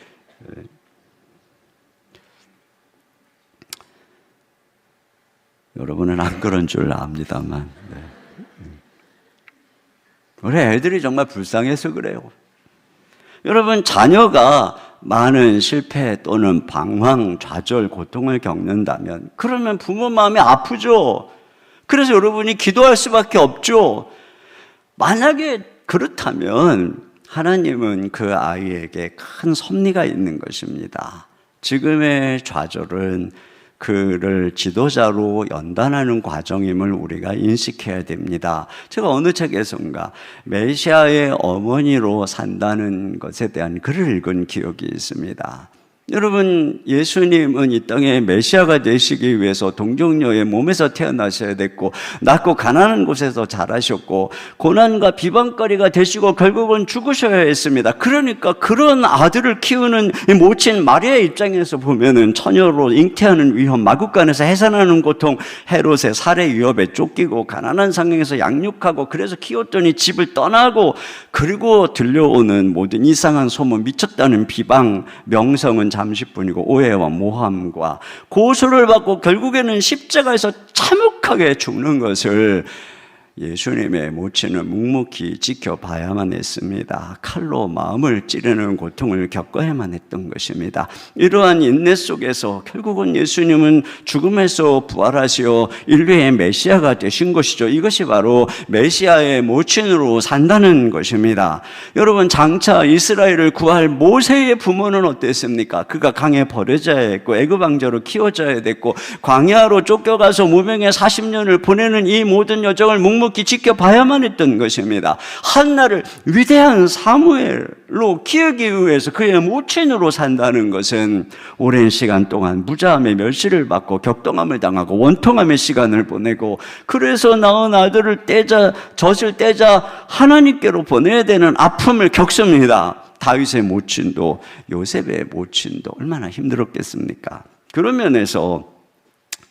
여러분은 안 그런 줄 압니다만, 우리 애들이 정말 불쌍해서 그래요. 여러분, 자녀가 많은 실패 또는 방황, 좌절, 고통을 겪는다면 그러면 부모 마음이 아프죠. 그래서 여러분이 기도할 수밖에 없죠. 만약에 그렇다면 하나님은 그 아이에게 큰 섭리가 있는 것입니다. 지금의 좌절은 그를 지도자로 연단하는 과정임을 우리가 인식해야 됩니다. 제가 어느 책에선가 메시아의 어머니로 산다는 것에 대한 글을 읽은 기억이 있습니다. 여러분, 예수님은 이 땅에 메시아가 되시기 위해서 동정녀의 몸에서 태어나셔야 됐고, 낮고 가난한 곳에서 자라셨고, 고난과 비방거리가 되시고 결국은 죽으셔야 했습니다. 그러니까 그런 아들을 키우는 모친 마리아의 입장에서 보면은 처녀로 잉태하는 위험, 마국간에서 해산하는 고통, 헤롯의 살해 위협에 쫓기고 가난한 상황에서 양육하고, 그래서 키웠더니 집을 떠나고, 그리고 들려오는 모든 이상한 소문, 미쳤다는 비방, 명성은 잠시뿐이고 오해와 모함과 고소를 받고 결국에는 십자가에서 참혹하게 죽는 것을 예수님의 모친은 묵묵히 지켜봐야만 했습니다. 칼로 마음을 찌르는 고통을 겪어야만 했던 것입니다. 이러한 인내 속에서 결국은 예수님은 죽음에서 부활하시어 인류의 메시아가 되신 것이죠. 이것이 바로 메시아의 모친으로 산다는 것입니다. 여러분, 장차 이스라엘을 구할 모세의 부모는 어땠습니까? 그가 강에 버려져야 했고 애굽 왕자로 키워져야 됐고 광야로 쫓겨가서 무명의 40년을 보내는 이 모든 여정을 묵묵히 지켜봐야만 했던 것입니다. 한나를 위대한 사무엘로 키우기 위해서 그의 모친으로 산다는 것은 오랜 시간 동안 무자함의 멸시를 받고 격동함을 당하고 원통함의 시간을 보내고, 그래서 낳은 아들을 젖을 떼자 하나님께로 보내야 되는 아픔을 겪습니다. 다윗의 모친도 요셉의 모친도 얼마나 힘들었겠습니까? 그런 면에서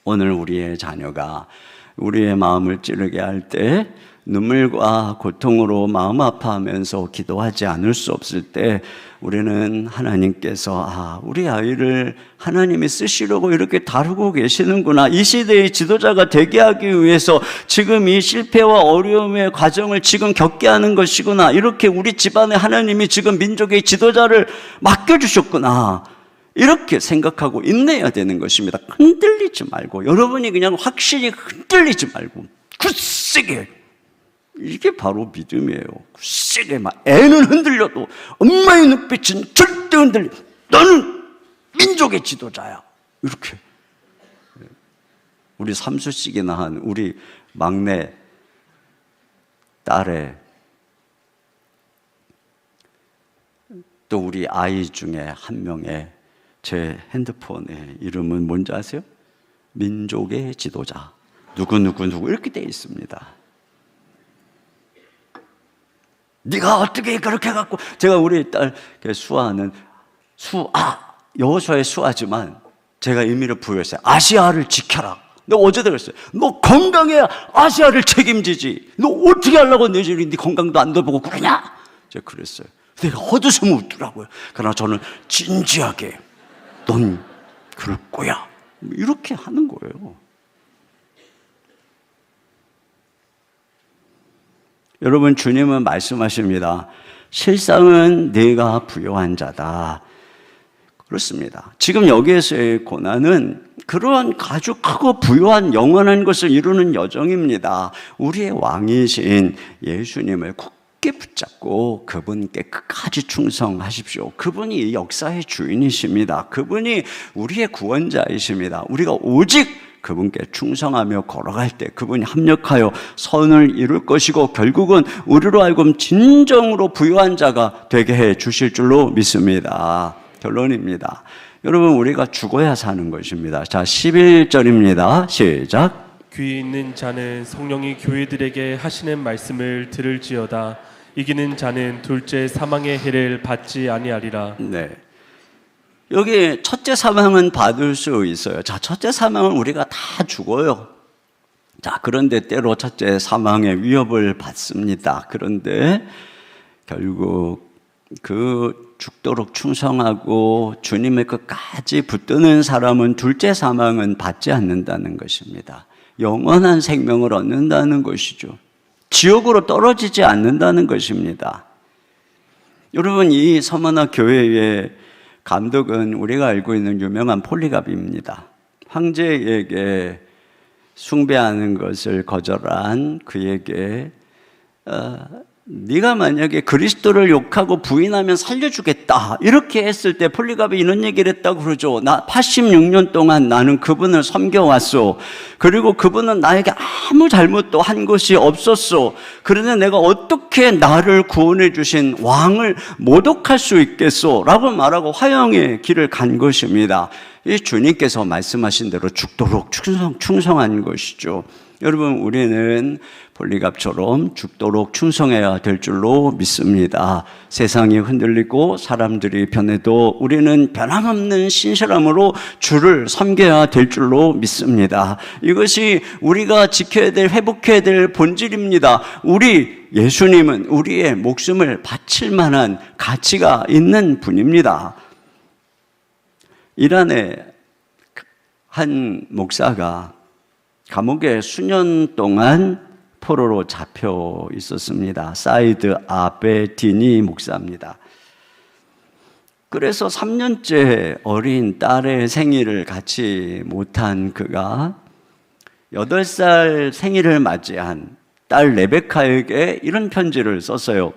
오늘 우리의 자녀가 우리의 마음을 찌르게 할 때 눈물과 고통으로 마음 아파하면서 기도하지 않을 수 없을 때 우리는 하나님께서 우리 아이를 하나님이 쓰시려고 이렇게 다루고 계시는구나, 이 시대의 지도자가 되게 하기 위해서 지금 이 실패와 어려움의 과정을 지금 겪게 하는 것이구나, 이렇게 우리 집안에 하나님이 지금 민족의 지도자를 맡겨주셨구나, 이렇게 생각하고 인내해야 되는 것입니다. 흔들리지 말고, 여러분이 그냥 확신이 흔들리지 말고 굳세게, 이게 바로 믿음이에요. 굳세게 애는 흔들려도 엄마의 눈빛은 절대 흔들리, 너는 민족의 지도자야, 이렇게. 우리 3수씩이나 한 우리 막내 딸의 또 우리 아이 중에 한 명의 제 핸드폰의 이름은 뭔지 아세요? 민족의 지도자 누구 이렇게 돼 있습니다. 네가 어떻게 그렇게 갖고, 제가 우리 딸 수아는 여호수아의 수아지만 제가 의미를 부여했어요. 아시아를 지켜라. 내가 어제도 그랬어요. 너 건강해야 아시아를 책임지지. 너 어떻게 하려고 네 건강도 안 돌보고 그러냐? 제가 그랬어요. 내가 헛웃음 웃더라고요. 그러나 저는 진지하게 넌 그럴 거야, 이렇게 하는 거예요. 여러분, 주님은 말씀하십니다. 실상은 네가 부요한 자다. 그렇습니다. 지금 여기에서의 고난은 그런 아주 크고 부요한 영원한 것을 이루는 여정입니다. 우리의 왕이신 예수님을 굳게 붙잡고 그분께 끝까지 충성하십시오. 그분이 이 역사의 주인이십니다. 그분이 우리의 구원자이십니다. 우리가 오직 그분께 충성하며 걸어갈 때 그분이 합력하여 선을 이룰 것이고 결국은 우리로 하여금 진정으로 부유한 자가 되게 해 주실 줄로 믿습니다. 결론입니다. 여러분, 우리가 죽어야 사는 것입니다. 자, 11절입니다. 시작. 귀 있는 자는 성령이 교회들에게 하시는 말씀을 들을지어다. 이기는 자는 둘째 사망의 해를 받지 아니하리라. 네. 여기 첫째 사망은 받을 수 있어요. 자, 첫째 사망은 우리가 다 죽어요. 자, 그런데 때로 첫째 사망의 위협을 받습니다. 그런데 결국 그 죽도록 충성하고 주님의 끝까지 붙드는 사람은 둘째 사망은 받지 않는다는 것입니다. 영원한 생명을 얻는다는 것이죠. 지옥으로 떨어지지 않는다는 것입니다. 여러분, 이 서머나 교회의 감독은 우리가 알고 있는 유명한 폴리갑입니다. 황제에게 숭배하는 것을 거절한 그에게 네가 만약에 그리스도를 욕하고 부인하면 살려주겠다 이렇게 했을 때 폴리갑이 이런 얘기를 했다고 그러죠. 나 86년 동안 나는 그분을 섬겨왔어. 그리고 그분은 나에게 아무 잘못도 한 것이 없었어. 그런데 내가 어떻게 나를 구원해 주신 왕을 모독할 수 있겠소? 라고 말하고 화형의 길을 간 것입니다. 이 주님께서 말씀하신 대로 죽도록 충성한 것이죠. 여러분, 우리는 폴리갑처럼 죽도록 충성해야 될 줄로 믿습니다. 세상이 흔들리고 사람들이 변해도 우리는 변함없는 신실함으로 주를 섬겨야 될 줄로 믿습니다. 이것이 우리가 지켜야 될, 회복해야 될 본질입니다. 우리 예수님은 우리의 목숨을 바칠 만한 가치가 있는 분입니다. 이란의 한 목사가 감옥에 수년 동안 포로로 잡혀 있었습니다. 사이드 아베디니 목사입니다. 그래서 3년째 어린 딸의 생일을 같이 못한 그가 8살 생일을 맞이한 딸 레베카에게 이런 편지를 썼어요.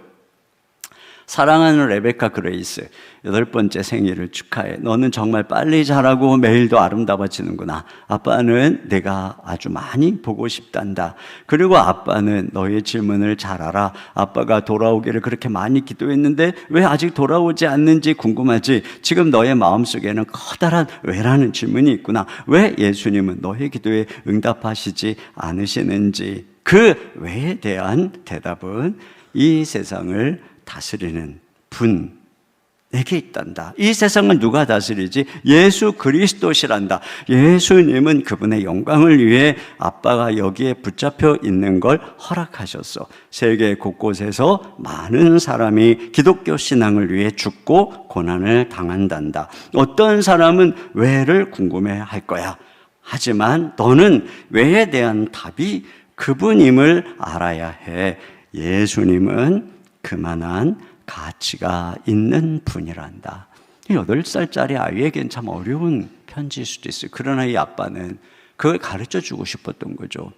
사랑하는 레베카 그레이스, 8번째 생일을 축하해. 너는 정말 빨리 자라고 매일도 아름다워지는구나. 아빠는 내가 아주 많이 보고 싶단다. 그리고 아빠는 너의 질문을 잘 알아. 아빠가 돌아오기를 그렇게 많이 기도했는데 왜 아직 돌아오지 않는지 궁금하지. 지금 너의 마음속에는 커다란 왜라는 질문이 있구나. 왜 예수님은 너의 기도에 응답하시지 않으시는지. 그 왜에 대한 대답은 이 세상을 다스리는 분에게 있단다. 이 세상은 누가 다스리지? 예수 그리스도시란다. 예수님은 그분의 영광을 위해 아빠가 여기에 붙잡혀 있는 걸 허락하셨어. 세계 곳곳에서 많은 사람이 기독교 신앙을 위해 죽고 고난을 당한단다. 어떤 사람은 왜를 궁금해 할 거야. 하지만 너는 왜에 대한 답이 그분임을 알아야 해. 예수님은 그만한 가치가 있는 분이란다. 8살짜리 아이에겐 참 어려운 편지일 수도 있어요. 그러나 이 아빠는 그걸 가르쳐 주고 싶었던 거죠.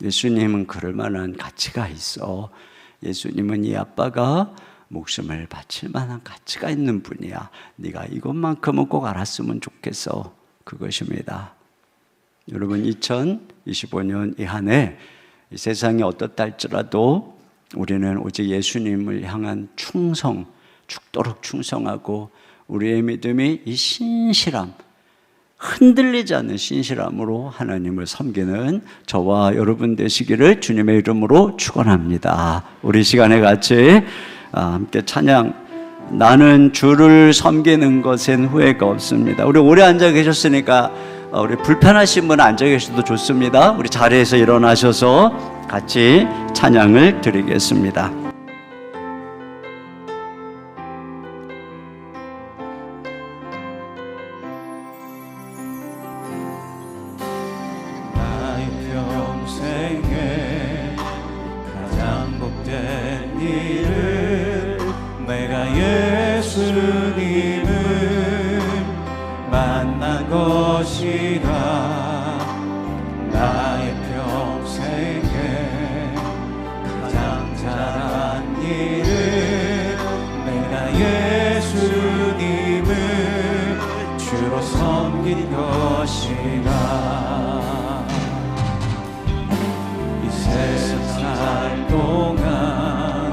예수님은 그럴 만한 가치가 있어. 예수님은 이 아빠가 목숨을 바칠 만한 가치가 있는 분이야. 네가 이것만큼은 꼭 알았으면 좋겠어. 그것입니다. 여러분, 2025년 이 한 해 이 세상이 어떻다 할지라도 우리는 오직 예수님을 향한 충성, 죽도록 충성하고 우리의 믿음이 이 신실함, 흔들리지 않는 신실함으로 하나님을 섬기는 저와 여러분 되시기를 주님의 이름으로 축원합니다. 우리 시간에 같이 함께 찬양, 나는 주를 섬기는 것엔 후회가 없습니다. 우리 오래 앉아 계셨으니까 우리 불편하신 분 앉아 계셔도 좋습니다. 우리 자리에서 일어나셔서 같이 찬양을 드리겠습니다. 나의 평생에 가장 복된 일은 내가 예수님을 만난 것이라. 나의 평생에 가장 잘한 일은 내가 예수님을 주로 섬긴 것이라. 이 세상 살 동안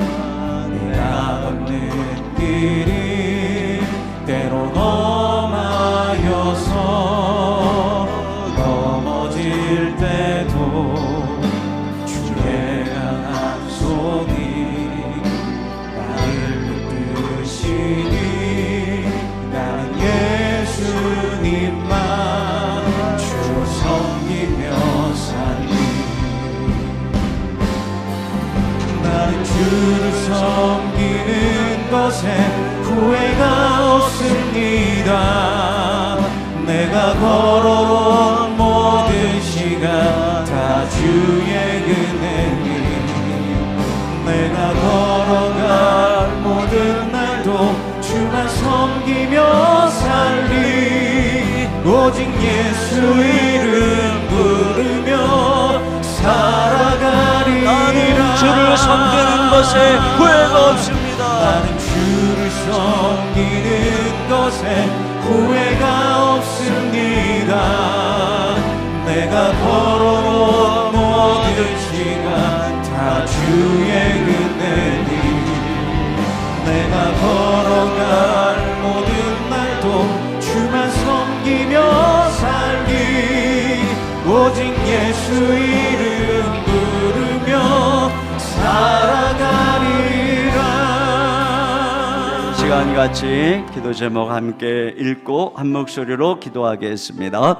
내가 걷는 길이 때론 험하여서 넘어질 때도 주의 강한 손이 나를 이끄시니 나는 예수님만 주로 섬기며 살리. 나는 주를 섬기는 것에 후회가 없습니다. 내가 걸어온 모든 시간 다 주의 은혜니, 내가 걸어갈 모든 날도 주만 섬기며 살리. 오직 예수 이름 부르며 살아가리라. 나는 주를 섬기는 것에 후회가 없습니다. 나는 주를 섬기는 것에 후회가 없습니다. 내가 걸어온 모든 시간 다 주의 은혜니, 내가 걸어갈 모든 날도 주만 섬기며 살리. 오직 예수 이름 부르며 살아가리라. 시간 같이 기도 제목 함께 읽고 한 목소리로 기도하겠습니다.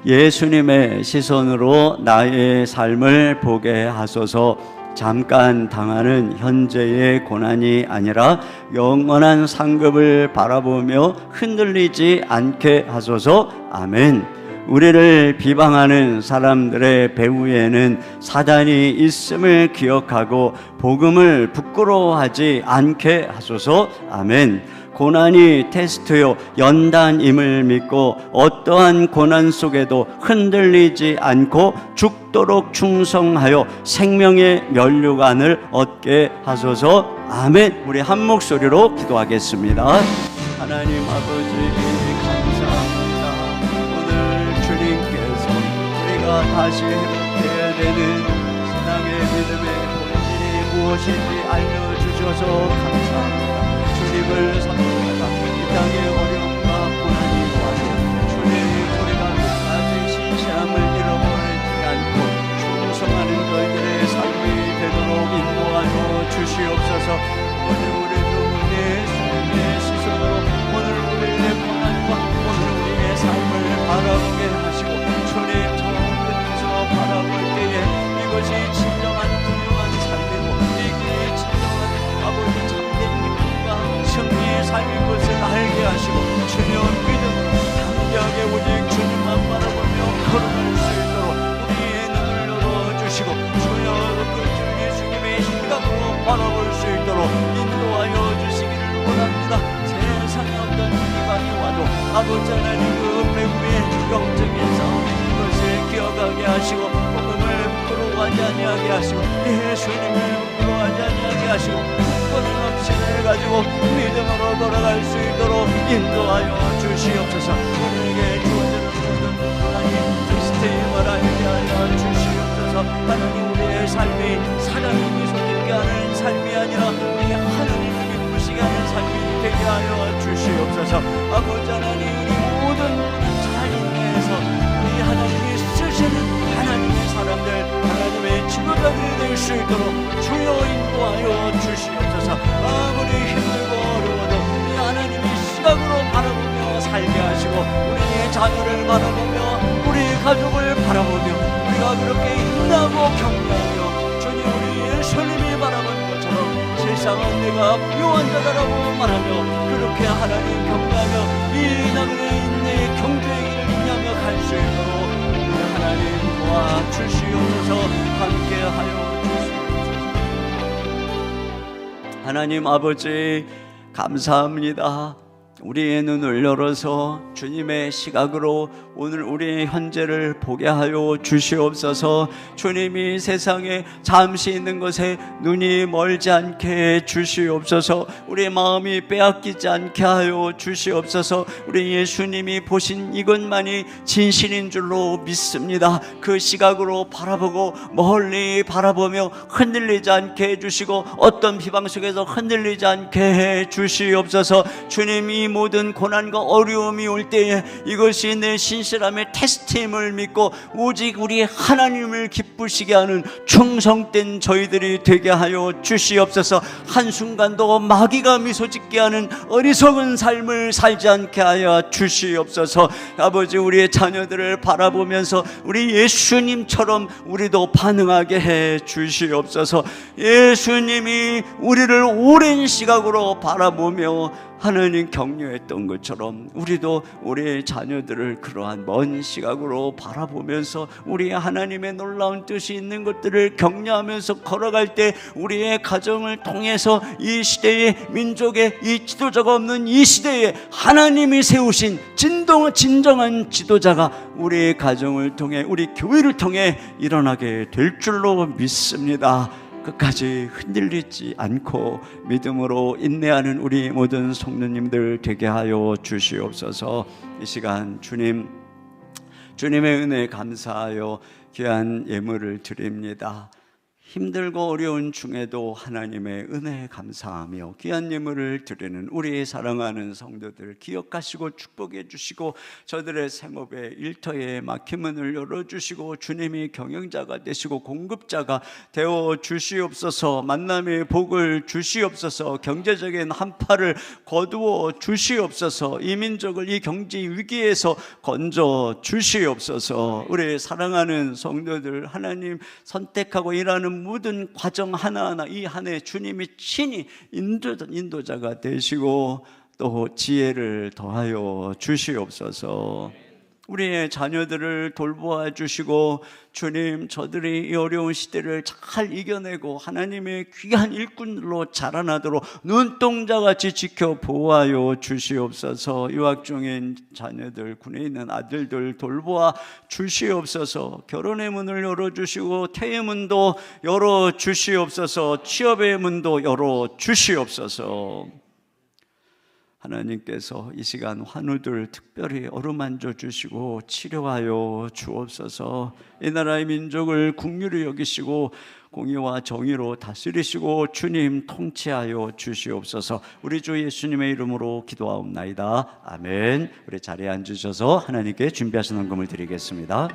예수님의 시선으로 나의 삶을 보게 하소서. 잠깐 당하는 현재의 고난이 아니라 영원한 상급을 바라보며 흔들리지 않게 하소서. 아멘. 우리를 비방하는 사람들의 배후에는 사단이 있음을 기억하고 복음을 부끄러워하지 않게 하소서. 아멘. 고난이 테스트요 연단임을 믿고 어떠한 고난 속에도 흔들리지 않고 죽도록 충성하여 생명의 면류관을 얻게 하소서. 아멘. 우리 한 목소리로 기도하겠습니다. 하나님 아버지 감사합니다. 오늘 주님께서 우리가 다시 회복해야 되는 신앙의 믿음의 본질이 무엇인지 알려주셔서 감사합니다. 주님을 섬기다가 이 땅의 어려움과 고난이 와도 주님 우리가 끝까지 신실함을 잃어버리지 않고 충성하는 저희들의 삶이 되도록 인도하여 주시옵소서. 오늘 우리 주님의 삶의 시선으로 오늘 우리의 고난과 오늘 우리의 삶을 바라보게 하시고 주님 저 끝에서 바라볼 때에 이것이 진정한 부유한 삶이고 이게 진정한 아버지 참된 기쁨과 승리의 삶인 것을 알게 하시고 주님 믿음으로 담대하게 오직 주님만 바라보며 걸어갈 수 있도록 우리의 눈을 열어주시고 주여 그 주 예수님의 시각으로 바라볼 수 있도록 인도하여 주시기를 원합니다. 세상에 어떤 비방이 와도 아버지 하나님 그 배후에 영적인 싸움이 있는 것을 기억하게 하시고 복음을 부끄러워하지 아니하게 하시고 예수님을 부끄러워하지 아니하게 하시고 굳건한 확신을 가지고 믿음으로 돌아갈 수 있도록 인도하여 주시옵소서. 우리에게 주어지는 모든 고난이 테스트임을 알게 하여 주시옵소서. 하나님 우리의 삶이 사람이 미소 짓게 하는 삶이 아니라 우리 하나님을 기쁘시게 하는 주시옵소서. 아버지 하나님, 우리 모든 삶에서 우리 하나님이 쓰시는 하나님의 사람들, 하나님의 지도자들이 될 수 있도록 주여 인도하여 주시옵소서. 아무리 힘들고 어려워도 우리 하나님이 시각으로 바라보며 살게 하시고, 우리의 자녀를 바라보며 우리 가족을 바라보며 우리가 그렇게 힘나고 격려하며 주님, 우리 예수님이 바라본 것처럼 세상은 내가 부유한 자다라고 말하며 그렇게 하나님 경배하며 이 나그네 인내의 경주의 길을 인하며 갈 수 있도록 우리 하나님 도와주시옵소서. 함께하여 주시옵소서. 하나님 아버지, 감사합니다. 우리의 눈을 열어서 주님의 시각으로 오늘 우리의 현재를 보게 하여 주시옵소서. 주님이 세상에 잠시 있는 것에 눈이 멀지 않게 해 주시옵소서. 우리의 마음이 빼앗기지 않게 하여 주시옵소서. 우리 예수님이 보신 이것만이 진실인 줄로 믿습니다. 그 시각으로 바라보고 멀리 바라보며 흔들리지 않게 해주시고 어떤 비방 속에서 흔들리지 않게 해 주시옵소서. 주님이 모든 고난과 어려움이 올 때에 이것이 내 신실함의 테스트임을 믿고 오직 우리 하나님을 기쁘시게 하는 충성된 저희들이 되게 하여 주시옵소서. 한순간도 마귀가 미소 짓게 하는 어리석은 삶을 살지 않게 하여 주시옵소서. 아버지, 우리의 자녀들을 바라보면서 우리 예수님처럼 우리도 반응하게 해 주시옵소서. 예수님이 우리를 오랜 시각으로 바라보며 하나님 격려했던 것처럼 우리도 우리의 자녀들을 그러한 먼 시각으로 바라보면서 우리 하나님의 놀라운 뜻이 있는 것들을 격려하면서 걸어갈 때 우리의 가정을 통해서 이 시대의 민족의 이 지도자가 없는 이 시대에 하나님이 세우신 진정한 지도자가 우리의 가정을 통해 우리 교회를 통해 일어나게 될 줄로 믿습니다. 끝까지 흔들리지 않고 믿음으로 인내하는 우리 모든 성도님들 되게 하여 주시옵소서. 이 시간 주님의 은혜에 감사하여 귀한 예물을 드립니다. 힘들고 어려운 중에도 하나님의 은혜에 감사하며 귀한 예물을 드리는 우리 사랑하는 성도들 기억하시고 축복해 주시고 저들의 생업의 일터에 막힌 문을 열어주시고 주님이 경영자가 되시고 공급자가 되어 주시옵소서. 만남의 복을 주시옵소서. 경제적인 한파를 거두어 주시옵소서. 이 민족을 이 경제 위기에서 건져 주시옵소서. 우리 사랑하는 성도들 하나님 선택하고 일하는 모든 과정 하나하나 이 한 해 주님이 친히 인도자가 되시고 또 지혜를 더하여 주시옵소서. 우리의 자녀들을 돌보아 주시고 주님, 저들이 이 어려운 시대를 잘 이겨내고 하나님의 귀한 일꾼들로 자라나도록 눈동자같이 지켜 보호하여 주시옵소서. 유학 중인 자녀들, 군에 있는 아들들 돌보아 주시옵소서. 결혼의 문을 열어주시고 퇴의 문도 열어주시옵소서. 취업의 문도 열어주시옵소서. 하나님께서 이 시간 환우들 특별히 어루만져 주시고 치료하여 주옵소서. 이 나라의 민족을 긍휼히 여기시고 공의와 정의로 다스리시고 주님 통치하여 주시옵소서. 우리 주 예수님의 이름으로 기도하옵나이다. 아멘. 우리 자리에 앉으셔서 하나님께 준비하신 헌금을 드리겠습니다.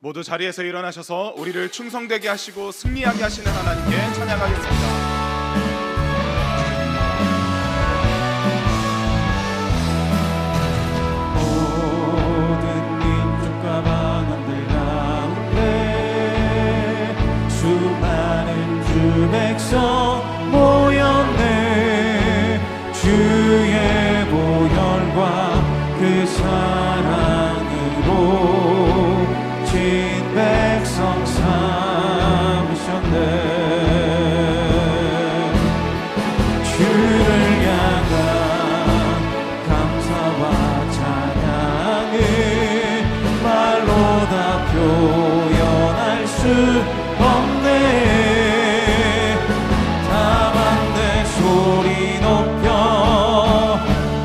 모두 자리에서 일어나셔서 우리를 충성되게 하시고 승리하게 하시는 하나님께 찬양하겠습니다. 모든 민족과 방언들 가운데 수많은 주 백성 모였네. 주의 보혈과 그 사랑으로 진 백성 삼으셨네. 주를 향한 감사와 찬양을 말로 다 표현할 수 없네. 다만 내 소리 높여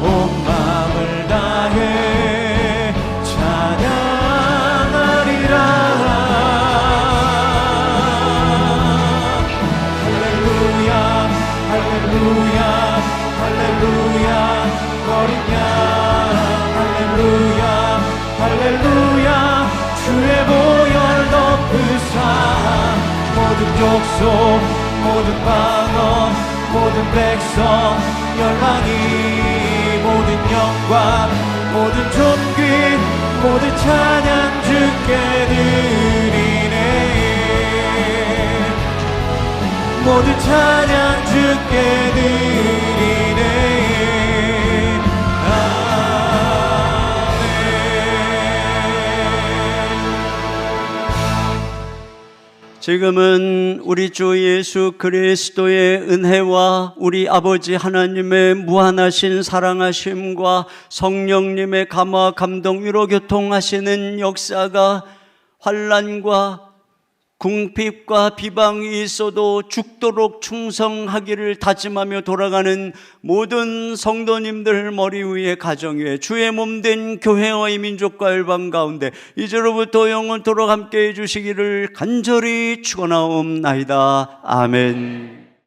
온 마음을 다해 찬양하리라. 할렐루야 할렐루야 할렐루야 어린 양 할렐루야 할렐루야 주의 보혈 덮으사 모든 족속 모든 방언 모든 백성 열방이 모든 영광 모든 존귀 모든 찬양 주께 드리네. 모든 찬양 주께 드리네. 아멘. 지금은 우리 주 예수 그리스도의 은혜와 우리 아버지 하나님의 무한하신 사랑하심과 성령님의 감화 감동 위로 교통하시는 역사가 환난과 궁핍과 비방이 있어도 죽도록 충성하기를 다짐하며 돌아가는 모든 성도님들 머리 위에 가정 위에 주의 몸된 교회와 이 민족과 열방 가운데 이제로부터 영원토록 함께해 주시기를 간절히 축원하옵나이다. 아멘.